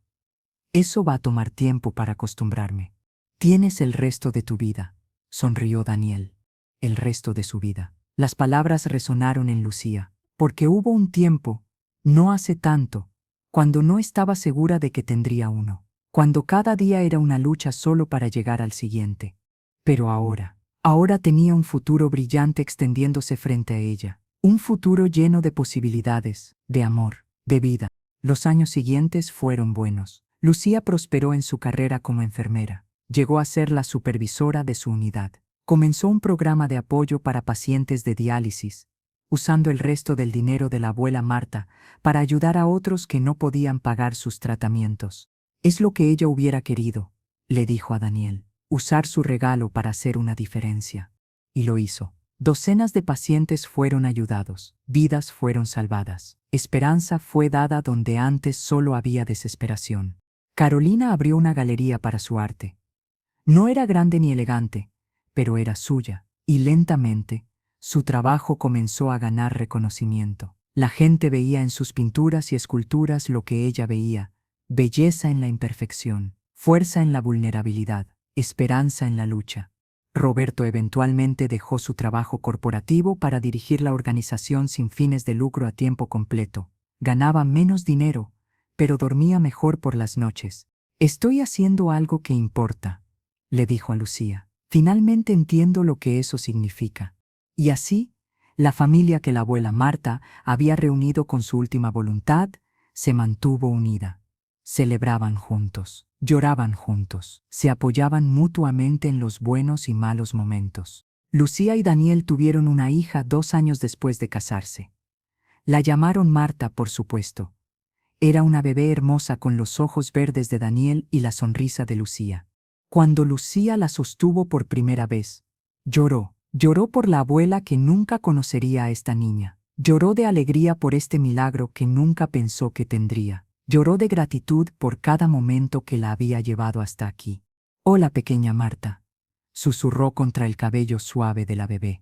A: «Eso va a tomar tiempo para acostumbrarme». «Tienes el resto de tu vida», sonrió Daniel. «El resto de su vida». Las palabras resonaron en Lucía, porque hubo un tiempo, no hace tanto, cuando no estaba segura de que tendría uno, cuando cada día era una lucha solo para llegar al siguiente. Pero ahora tenía un futuro brillante extendiéndose frente a ella, un futuro lleno de posibilidades, de amor, de vida. Los años siguientes fueron buenos. Lucía prosperó en su carrera como enfermera. Llegó a ser la supervisora de su unidad. Comenzó un programa de apoyo para pacientes de diálisis, usando el resto del dinero de la abuela Marta para ayudar a otros que no podían pagar sus tratamientos. «Es lo que ella hubiera querido», le dijo a Daniel, «usar su regalo para hacer una diferencia». Y lo hizo. Docenas de pacientes fueron ayudados, vidas fueron salvadas, esperanza fue dada donde antes solo había desesperación. Carolina abrió una galería para su arte. No era grande ni elegante, pero era suya, y lentamente, su trabajo comenzó a ganar reconocimiento. La gente veía en sus pinturas y esculturas lo que ella veía: belleza en la imperfección, fuerza en la vulnerabilidad, esperanza en la lucha. Roberto eventualmente dejó su trabajo corporativo para dirigir la organización sin fines de lucro a tiempo completo. Ganaba menos dinero, pero dormía mejor por las noches. «Estoy haciendo algo que importa», le dijo a Lucía. «Finalmente entiendo lo que eso significa». Y así, la familia que la abuela Marta había reunido con su última voluntad se mantuvo unida. Celebraban juntos, lloraban juntos, se apoyaban mutuamente en los buenos y malos momentos. Lucía y Daniel tuvieron una hija 2 años después de casarse. La llamaron Marta, por supuesto. Era una bebé hermosa con los ojos verdes de Daniel y la sonrisa de Lucía. Cuando Lucía la sostuvo por primera vez, lloró. Lloró por la abuela que nunca conocería a esta niña. Lloró de alegría por este milagro que nunca pensó que tendría. Lloró de gratitud por cada momento que la había llevado hasta aquí. «Hola, pequeña Marta», susurró contra el cabello suave de la bebé.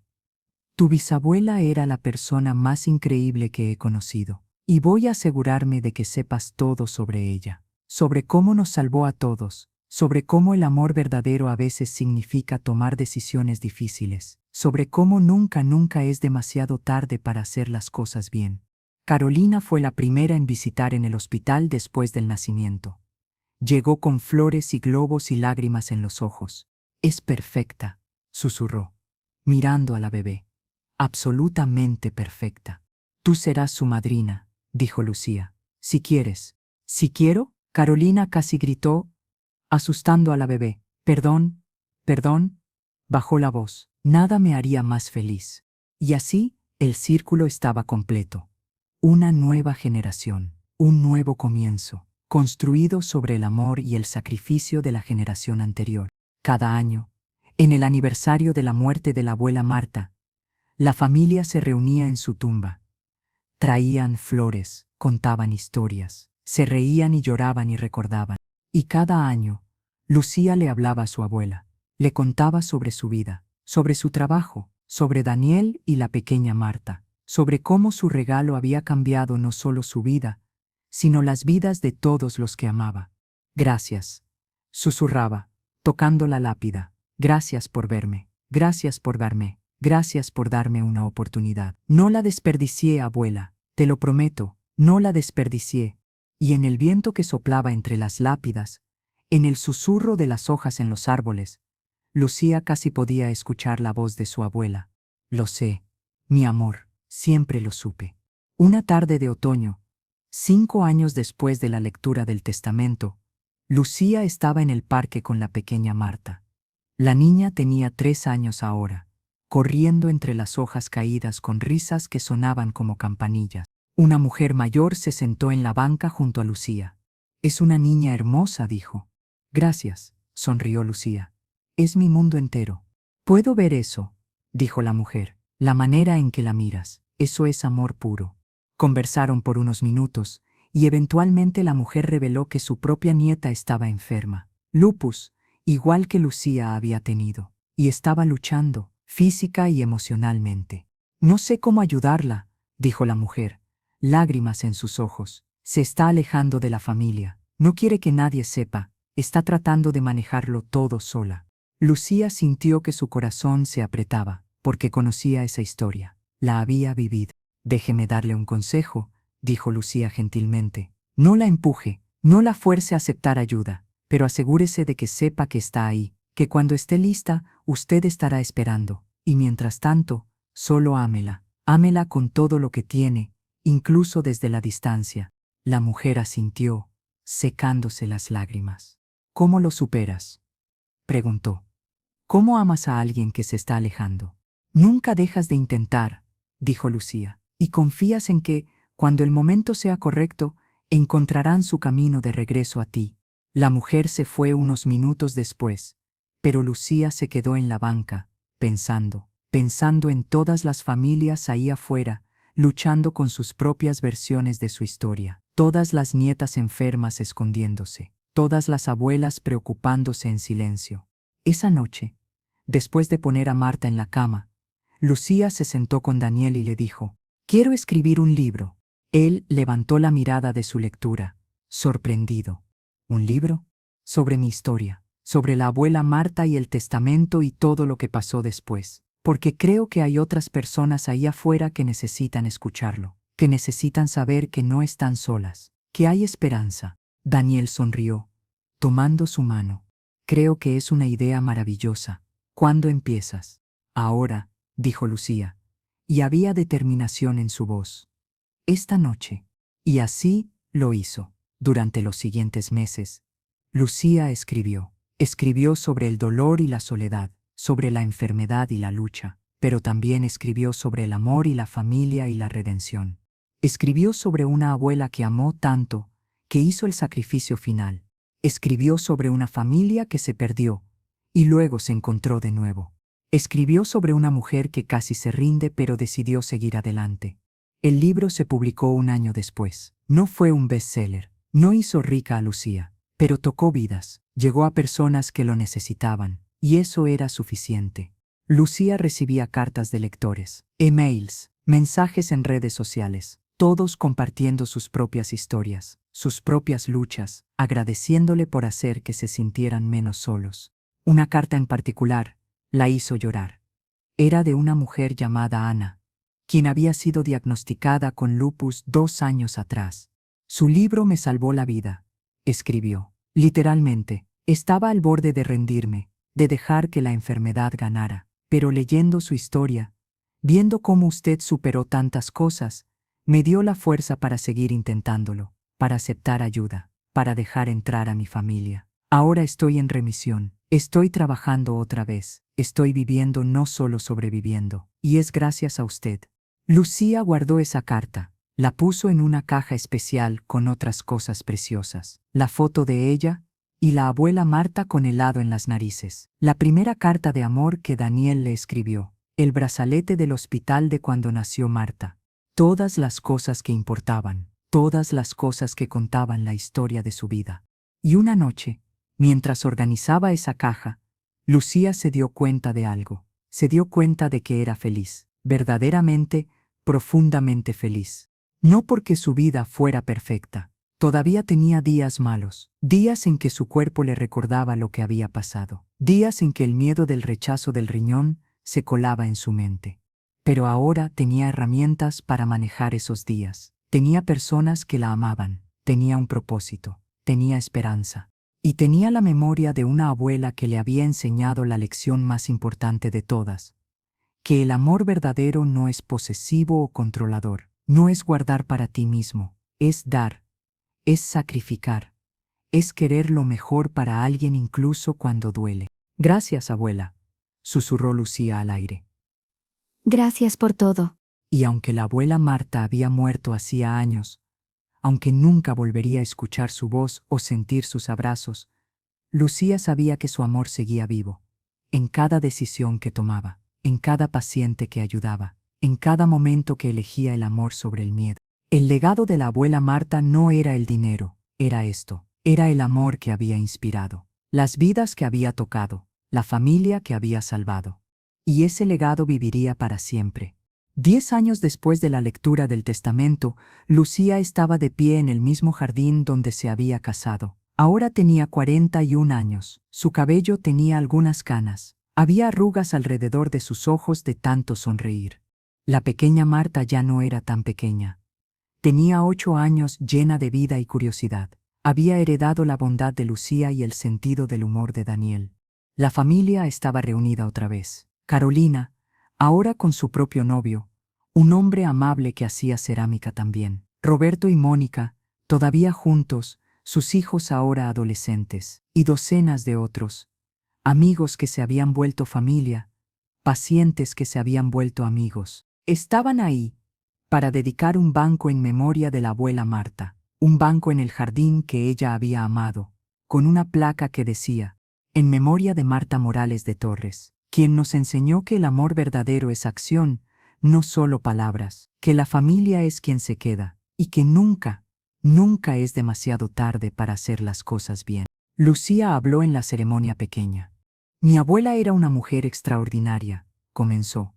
A: «Tu bisabuela era la persona más increíble que he conocido, y voy a asegurarme de que sepas todo sobre ella, sobre cómo nos salvó a todos, sobre cómo el amor verdadero a veces significa tomar decisiones difíciles, sobre cómo nunca es demasiado tarde para hacer las cosas bien». Carolina fue la primera en visitar en el hospital después del nacimiento. Llegó con flores y globos y lágrimas en los ojos. «Es perfecta», susurró, mirando a la bebé. «Absolutamente perfecta. Tú serás su madrina», dijo Lucía. «Si quieres». «¿Si quiero?», Carolina casi gritó, asustando a la bebé. «Perdón, perdón», bajó la voz. «Nada me haría más feliz». Y así, el círculo estaba completo. Una nueva generación, un nuevo comienzo, construido sobre el amor y el sacrificio de la generación anterior. Cada año, en el aniversario de la muerte de la abuela Marta, la familia se reunía en su tumba. Traían flores, contaban historias, se reían y lloraban y recordaban. Y cada año, Lucía le hablaba a su abuela, le contaba sobre su vida, sobre su trabajo, sobre Daniel y la pequeña Marta, sobre cómo su regalo había cambiado no solo su vida, sino las vidas de todos los que amaba. Gracias, susurraba, tocando la lápida. Gracias por verme, gracias por darme, gracias por darme una oportunidad. No la desperdicié, abuela, te lo prometo, no la desperdicié. Y en el viento que soplaba entre las lápidas, en el susurro de las hojas en los árboles, Lucía casi podía escuchar la voz de su abuela. Lo sé, mi amor, siempre lo supe. Una tarde de otoño, 5 años después de la lectura del testamento, Lucía estaba en el parque con la pequeña Marta. La niña tenía 3 años ahora, corriendo entre las hojas caídas con risas que sonaban como campanillas. Una mujer mayor se sentó en la banca junto a Lucía. «Es una niña hermosa», dijo. «Gracias», sonrió Lucía. «Es mi mundo entero». «Puedo ver eso», dijo la mujer. «La manera en que la miras, eso es amor puro». Conversaron por unos minutos, y eventualmente la mujer reveló que su propia nieta estaba enferma. Lupus, igual que Lucía había tenido, y estaba luchando, física y emocionalmente. «No sé cómo ayudarla», dijo la mujer, lágrimas en sus ojos. «Se está alejando de la familia, no quiere que nadie sepa, está tratando de manejarlo todo sola». Lucía sintió que su corazón se apretaba, porque conocía esa historia, la había vivido. «Déjeme darle un consejo», dijo Lucía gentilmente. «No la empuje, no la fuerce a aceptar ayuda, pero asegúrese de que sepa que está ahí, que cuando esté lista, usted estará esperando, y mientras tanto, solo ámela, ámela con todo lo que tiene, incluso desde la distancia». La mujer asintió, secándose las lágrimas. «¿Cómo lo superas?», preguntó. «¿Cómo amas a alguien que se está alejando?». «Nunca dejas de intentar», dijo Lucía, «y confías en que, cuando el momento sea correcto, encontrarán su camino de regreso a ti». La mujer se fue unos minutos después, pero Lucía se quedó en la banca, pensando en todas las familias ahí afuera, luchando con sus propias versiones de su historia. Todas las nietas enfermas escondiéndose, todas las abuelas preocupándose en silencio. Esa noche, después de poner a Marta en la cama, Lucía se sentó con Daniel y le dijo: «Quiero escribir un libro». Él levantó la mirada de su lectura, sorprendido. «¿Un libro?». «Sobre mi historia, sobre la abuela Marta y el testamento y todo lo que pasó después. Porque creo que hay otras personas ahí afuera que necesitan escucharlo, que necesitan saber que no están solas, que hay esperanza». Daniel sonrió, tomando su mano. «Creo que es una idea maravillosa. ¿Cuándo empiezas?». «Ahora», dijo Lucía, y había determinación en su voz. «Esta noche». Y así lo hizo. Durante los siguientes meses, Lucía escribió sobre el dolor y la soledad, sobre la enfermedad y la lucha, pero también escribió sobre el amor y la familia y la redención. Escribió sobre una abuela que amó tanto, que hizo el sacrificio final. Escribió sobre una familia que se perdió y luego se encontró de nuevo. Escribió sobre una mujer que casi se rinde pero decidió seguir adelante. El libro se publicó un año después. No fue un bestseller, no hizo rica a Lucía, pero tocó vidas, llegó a personas que lo necesitaban, y eso era suficiente. Lucía recibía cartas de lectores, emails, mensajes en redes sociales, todos compartiendo sus propias historias, sus propias luchas, agradeciéndole por hacer que se sintieran menos solos. Una carta en particular la hizo llorar. Era de una mujer llamada Ana, quien había sido diagnosticada con lupus 2 años atrás. «Su libro me salvó la vida», escribió. «Literalmente, estaba al borde de rendirme, de dejar que la enfermedad ganara, pero leyendo su historia, viendo cómo usted superó tantas cosas, me dio la fuerza para seguir intentándolo, para aceptar ayuda, para dejar entrar a mi familia. Ahora estoy en remisión, estoy trabajando otra vez, estoy viviendo, no solo sobreviviendo, y es gracias a usted». Lucía guardó esa carta, la puso en una caja especial con otras cosas preciosas, la foto de ella y la abuela Marta con helado en las narices, la primera carta de amor que Daniel le escribió, el brazalete del hospital de cuando nació Marta. todas las cosas que importaban, todas las cosas que contaban la historia de su vida. Y una noche, mientras organizaba esa caja, Lucía se dio cuenta de algo. Se dio cuenta de que era feliz, verdaderamente, profundamente feliz. No porque su vida fuera perfecta. Todavía tenía días malos, días en que su cuerpo le recordaba lo que había pasado, días en que el miedo del rechazo del riñón se colaba en su mente. Pero ahora tenía herramientas para manejar esos días. Tenía personas que la amaban, tenía un propósito, tenía esperanza. Y tenía la memoria de una abuela que le había enseñado la lección más importante de todas, que el amor verdadero no es posesivo o controlador, no es guardar para ti mismo, es dar, es sacrificar, es querer lo mejor para alguien incluso cuando duele. Gracias, abuela, susurró Lucía al aire.
B: Gracias por todo.
A: Y aunque la abuela Marta había muerto hacía años, aunque nunca volvería a escuchar su voz o sentir sus abrazos, Lucía sabía que su amor seguía vivo, en cada decisión que tomaba, en cada paciente que ayudaba, en cada momento que elegía el amor sobre el miedo. El legado de la abuela Marta no era el dinero, era esto, era el amor que había inspirado, las vidas que había tocado, la familia que había salvado. Y ese legado viviría para siempre. 10 años después de la lectura del testamento, Lucía estaba de pie en el mismo jardín donde se había casado. Ahora tenía 41 años, su cabello tenía algunas canas, había arrugas alrededor de sus ojos de tanto sonreír. La pequeña Marta ya no era tan pequeña. Tenía 8 años, llena de vida y curiosidad. Había heredado la bondad de Lucía y el sentido del humor de Daniel. La familia estaba reunida otra vez. Carolina, ahora con su propio novio, un hombre amable que hacía cerámica también. Roberto y Mónica, todavía juntos, sus hijos ahora adolescentes, y docenas de otros, amigos que se habían vuelto familia, pacientes que se habían vuelto amigos. Estaban ahí para dedicar un banco en memoria de la abuela Marta, un banco en el jardín que ella había amado, con una placa que decía, en memoria de Marta Morales de Torres, quien nos enseñó que el amor verdadero es acción, no solo palabras, que la familia es quien se queda, y que nunca es demasiado tarde para hacer las cosas bien. Lucía habló en la ceremonia pequeña. Mi abuela era una mujer extraordinaria, comenzó,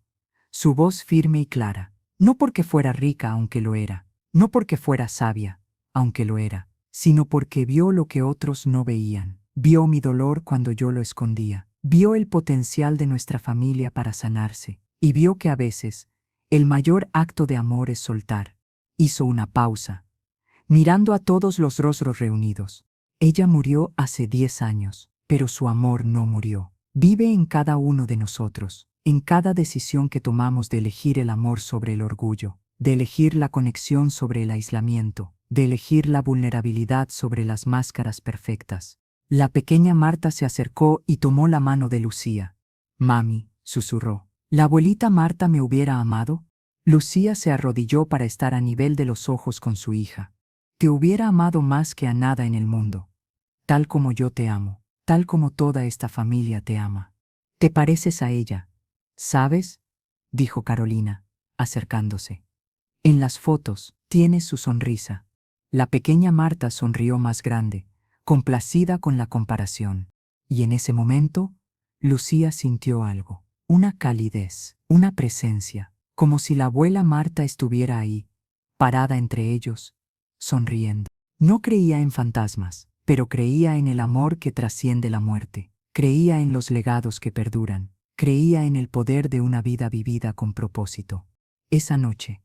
A: su voz firme y clara, no porque fuera rica aunque lo era, no porque fuera sabia, aunque lo era, sino porque vio lo que otros no veían, vio mi dolor cuando yo lo escondía, vio el potencial de nuestra familia para sanarse, y vio que a veces, el mayor acto de amor es soltar. Hizo una pausa, mirando a todos los rostros reunidos. Ella murió hace 10 años, pero su amor no murió. Vive en cada uno de nosotros, en cada decisión que tomamos de elegir el amor sobre el orgullo, de elegir la conexión sobre el aislamiento, de elegir la vulnerabilidad sobre las máscaras perfectas. La pequeña Marta se acercó y tomó la mano de Lucía. Mami, susurró, ¿la abuelita Marta me hubiera amado? Lucía se arrodilló para estar a nivel de los ojos con su hija. Te hubiera amado más que a nada en el mundo, tal como yo te amo, tal como toda esta familia te ama. Te pareces a ella, ¿sabes? Dijo Carolina, acercándose. En las fotos, tienes su sonrisa. La pequeña Marta sonrió más grande, complacida con la comparación. Y en ese momento, Lucía sintió algo, una calidez, una presencia, como si la abuela Marta estuviera ahí, parada entre ellos, sonriendo. No creía en fantasmas, pero creía en el amor que trasciende la muerte, creía en los legados que perduran, creía en el poder de una vida vivida con propósito. Esa noche,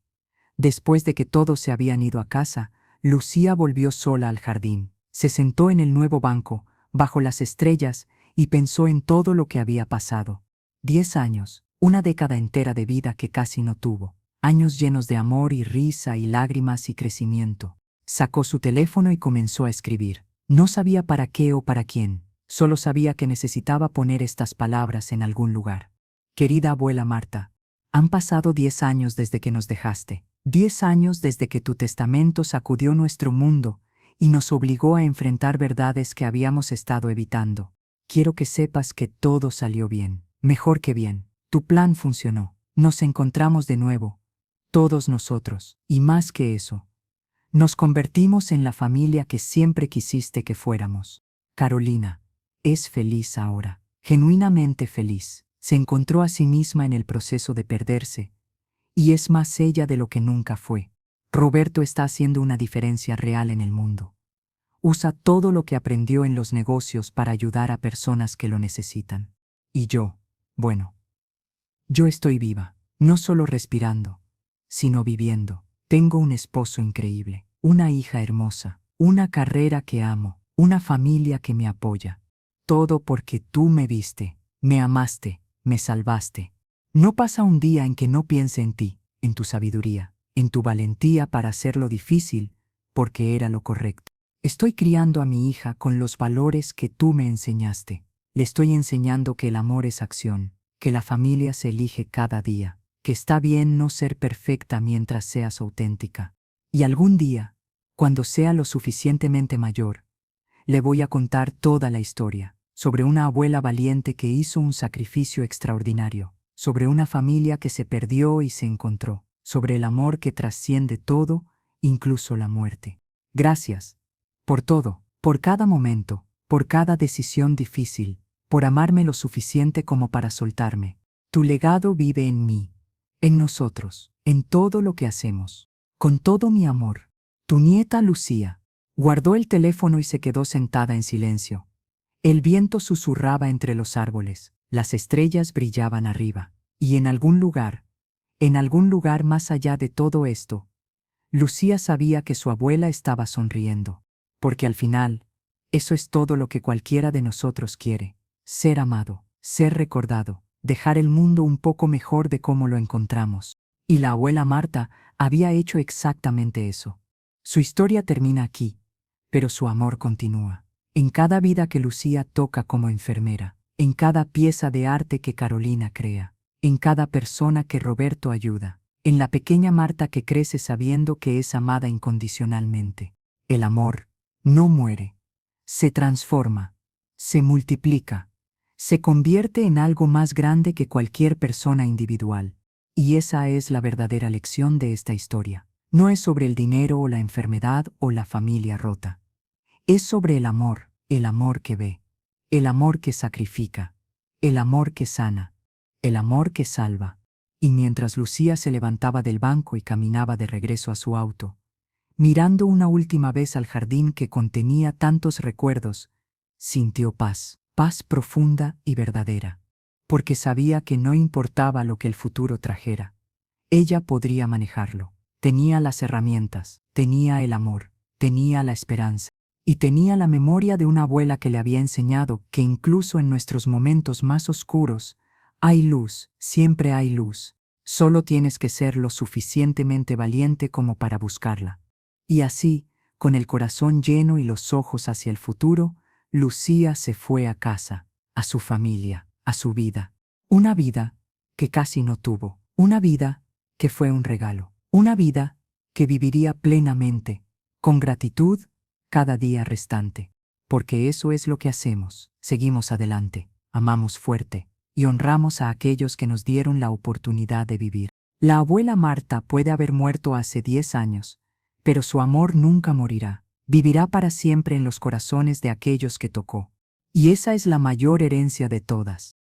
A: después de que todos se habían ido a casa, Lucía volvió sola al jardín, se sentó en el nuevo banco, bajo las estrellas, y pensó en todo lo que había pasado. 10 años, una década entera de vida que casi no tuvo, años llenos de amor y risa y lágrimas y crecimiento. Sacó su teléfono y comenzó a escribir. No sabía para qué o para quién, solo sabía que necesitaba poner estas palabras en algún lugar. Querida abuela Marta, han pasado 10 años desde que nos dejaste, 10 años desde que tu testamento sacudió nuestro mundo y nos obligó a enfrentar verdades que habíamos estado evitando. Quiero que sepas que todo salió bien, mejor que bien. Tu plan funcionó. Nos encontramos de nuevo. todos nosotros, y más que eso, nos convertimos en la familia que siempre quisiste que fuéramos. Carolina es feliz ahora, genuinamente feliz. Se encontró a sí misma en el proceso de perderse, y es más ella de lo que nunca fue. Roberto está haciendo una diferencia real en el mundo. Usa todo lo que aprendió en los negocios para ayudar a personas que lo necesitan. Y yo, bueno, yo estoy viva, no solo respirando, sino viviendo. Tengo un esposo increíble, una hija hermosa, una carrera que amo, una familia que me apoya. Todo porque tú me viste, me amaste, me salvaste. No pasa un día en que no piense en ti, en tu sabiduría, en tu valentía para hacer lo difícil, porque era lo correcto. Estoy criando a mi hija con los valores que tú me enseñaste. Le estoy enseñando que el amor es acción, que la familia se elige cada día, que está bien no ser perfecta mientras seas auténtica. Y algún día, cuando sea lo suficientemente mayor, le voy a contar toda la historia, sobre una abuela valiente que hizo un sacrificio extraordinario, sobre una familia que se perdió y se encontró, sobre el amor que trasciende todo, incluso la muerte. Gracias por todo, por cada momento, por cada decisión difícil, por amarme lo suficiente como para soltarme. Tu legado vive en mí, en nosotros, en todo lo que hacemos. Con todo mi amor. Tu nieta Lucía. Guardó el teléfono y se quedó sentada en silencio. El viento susurraba entre los árboles, las estrellas brillaban arriba, y en algún lugar más allá de todo esto, Lucía sabía que su abuela estaba sonriendo, porque al final, eso es todo lo que cualquiera de nosotros quiere: ser amado, ser recordado, dejar el mundo un poco mejor de cómo lo encontramos. Y la abuela Marta había hecho exactamente eso. Su historia termina aquí, pero su amor continúa. En cada vida que Lucía toca como enfermera, en cada pieza de arte que Carolina crea, en cada persona que Roberto ayuda, en la pequeña Marta que crece sabiendo que es amada incondicionalmente. El amor no muere, se transforma, se multiplica, se convierte en algo más grande que cualquier persona individual. Y esa es la verdadera lección de esta historia. No es sobre el dinero o la enfermedad o la familia rota. Es sobre el amor que ve, el amor que sacrifica, el amor que sana, el amor que salva. Y mientras Lucía se levantaba del banco y caminaba de regreso a su auto, mirando una última vez al jardín que contenía tantos recuerdos, sintió paz, paz profunda y verdadera, porque sabía que no importaba lo que el futuro trajera, ella podría manejarlo. Tenía las herramientas, tenía el amor, tenía la esperanza, y tenía la memoria de una abuela que le había enseñado que incluso en nuestros momentos más oscuros, hay luz, siempre hay luz. Solo tienes que ser lo suficientemente valiente como para buscarla. Y así, con el corazón lleno y los ojos hacia el futuro, Lucía se fue a casa, a su familia, a su vida. Una vida que casi no tuvo, una vida que fue un regalo, una vida que viviría plenamente, con gratitud, cada día restante. Porque eso es lo que hacemos, seguimos adelante, amamos fuerte, y honramos a aquellos que nos dieron la oportunidad de vivir. La abuela Marta puede haber muerto hace 10 años, pero su amor nunca morirá, vivirá para siempre en los corazones de aquellos que tocó. Y esa es la mayor herencia de todas.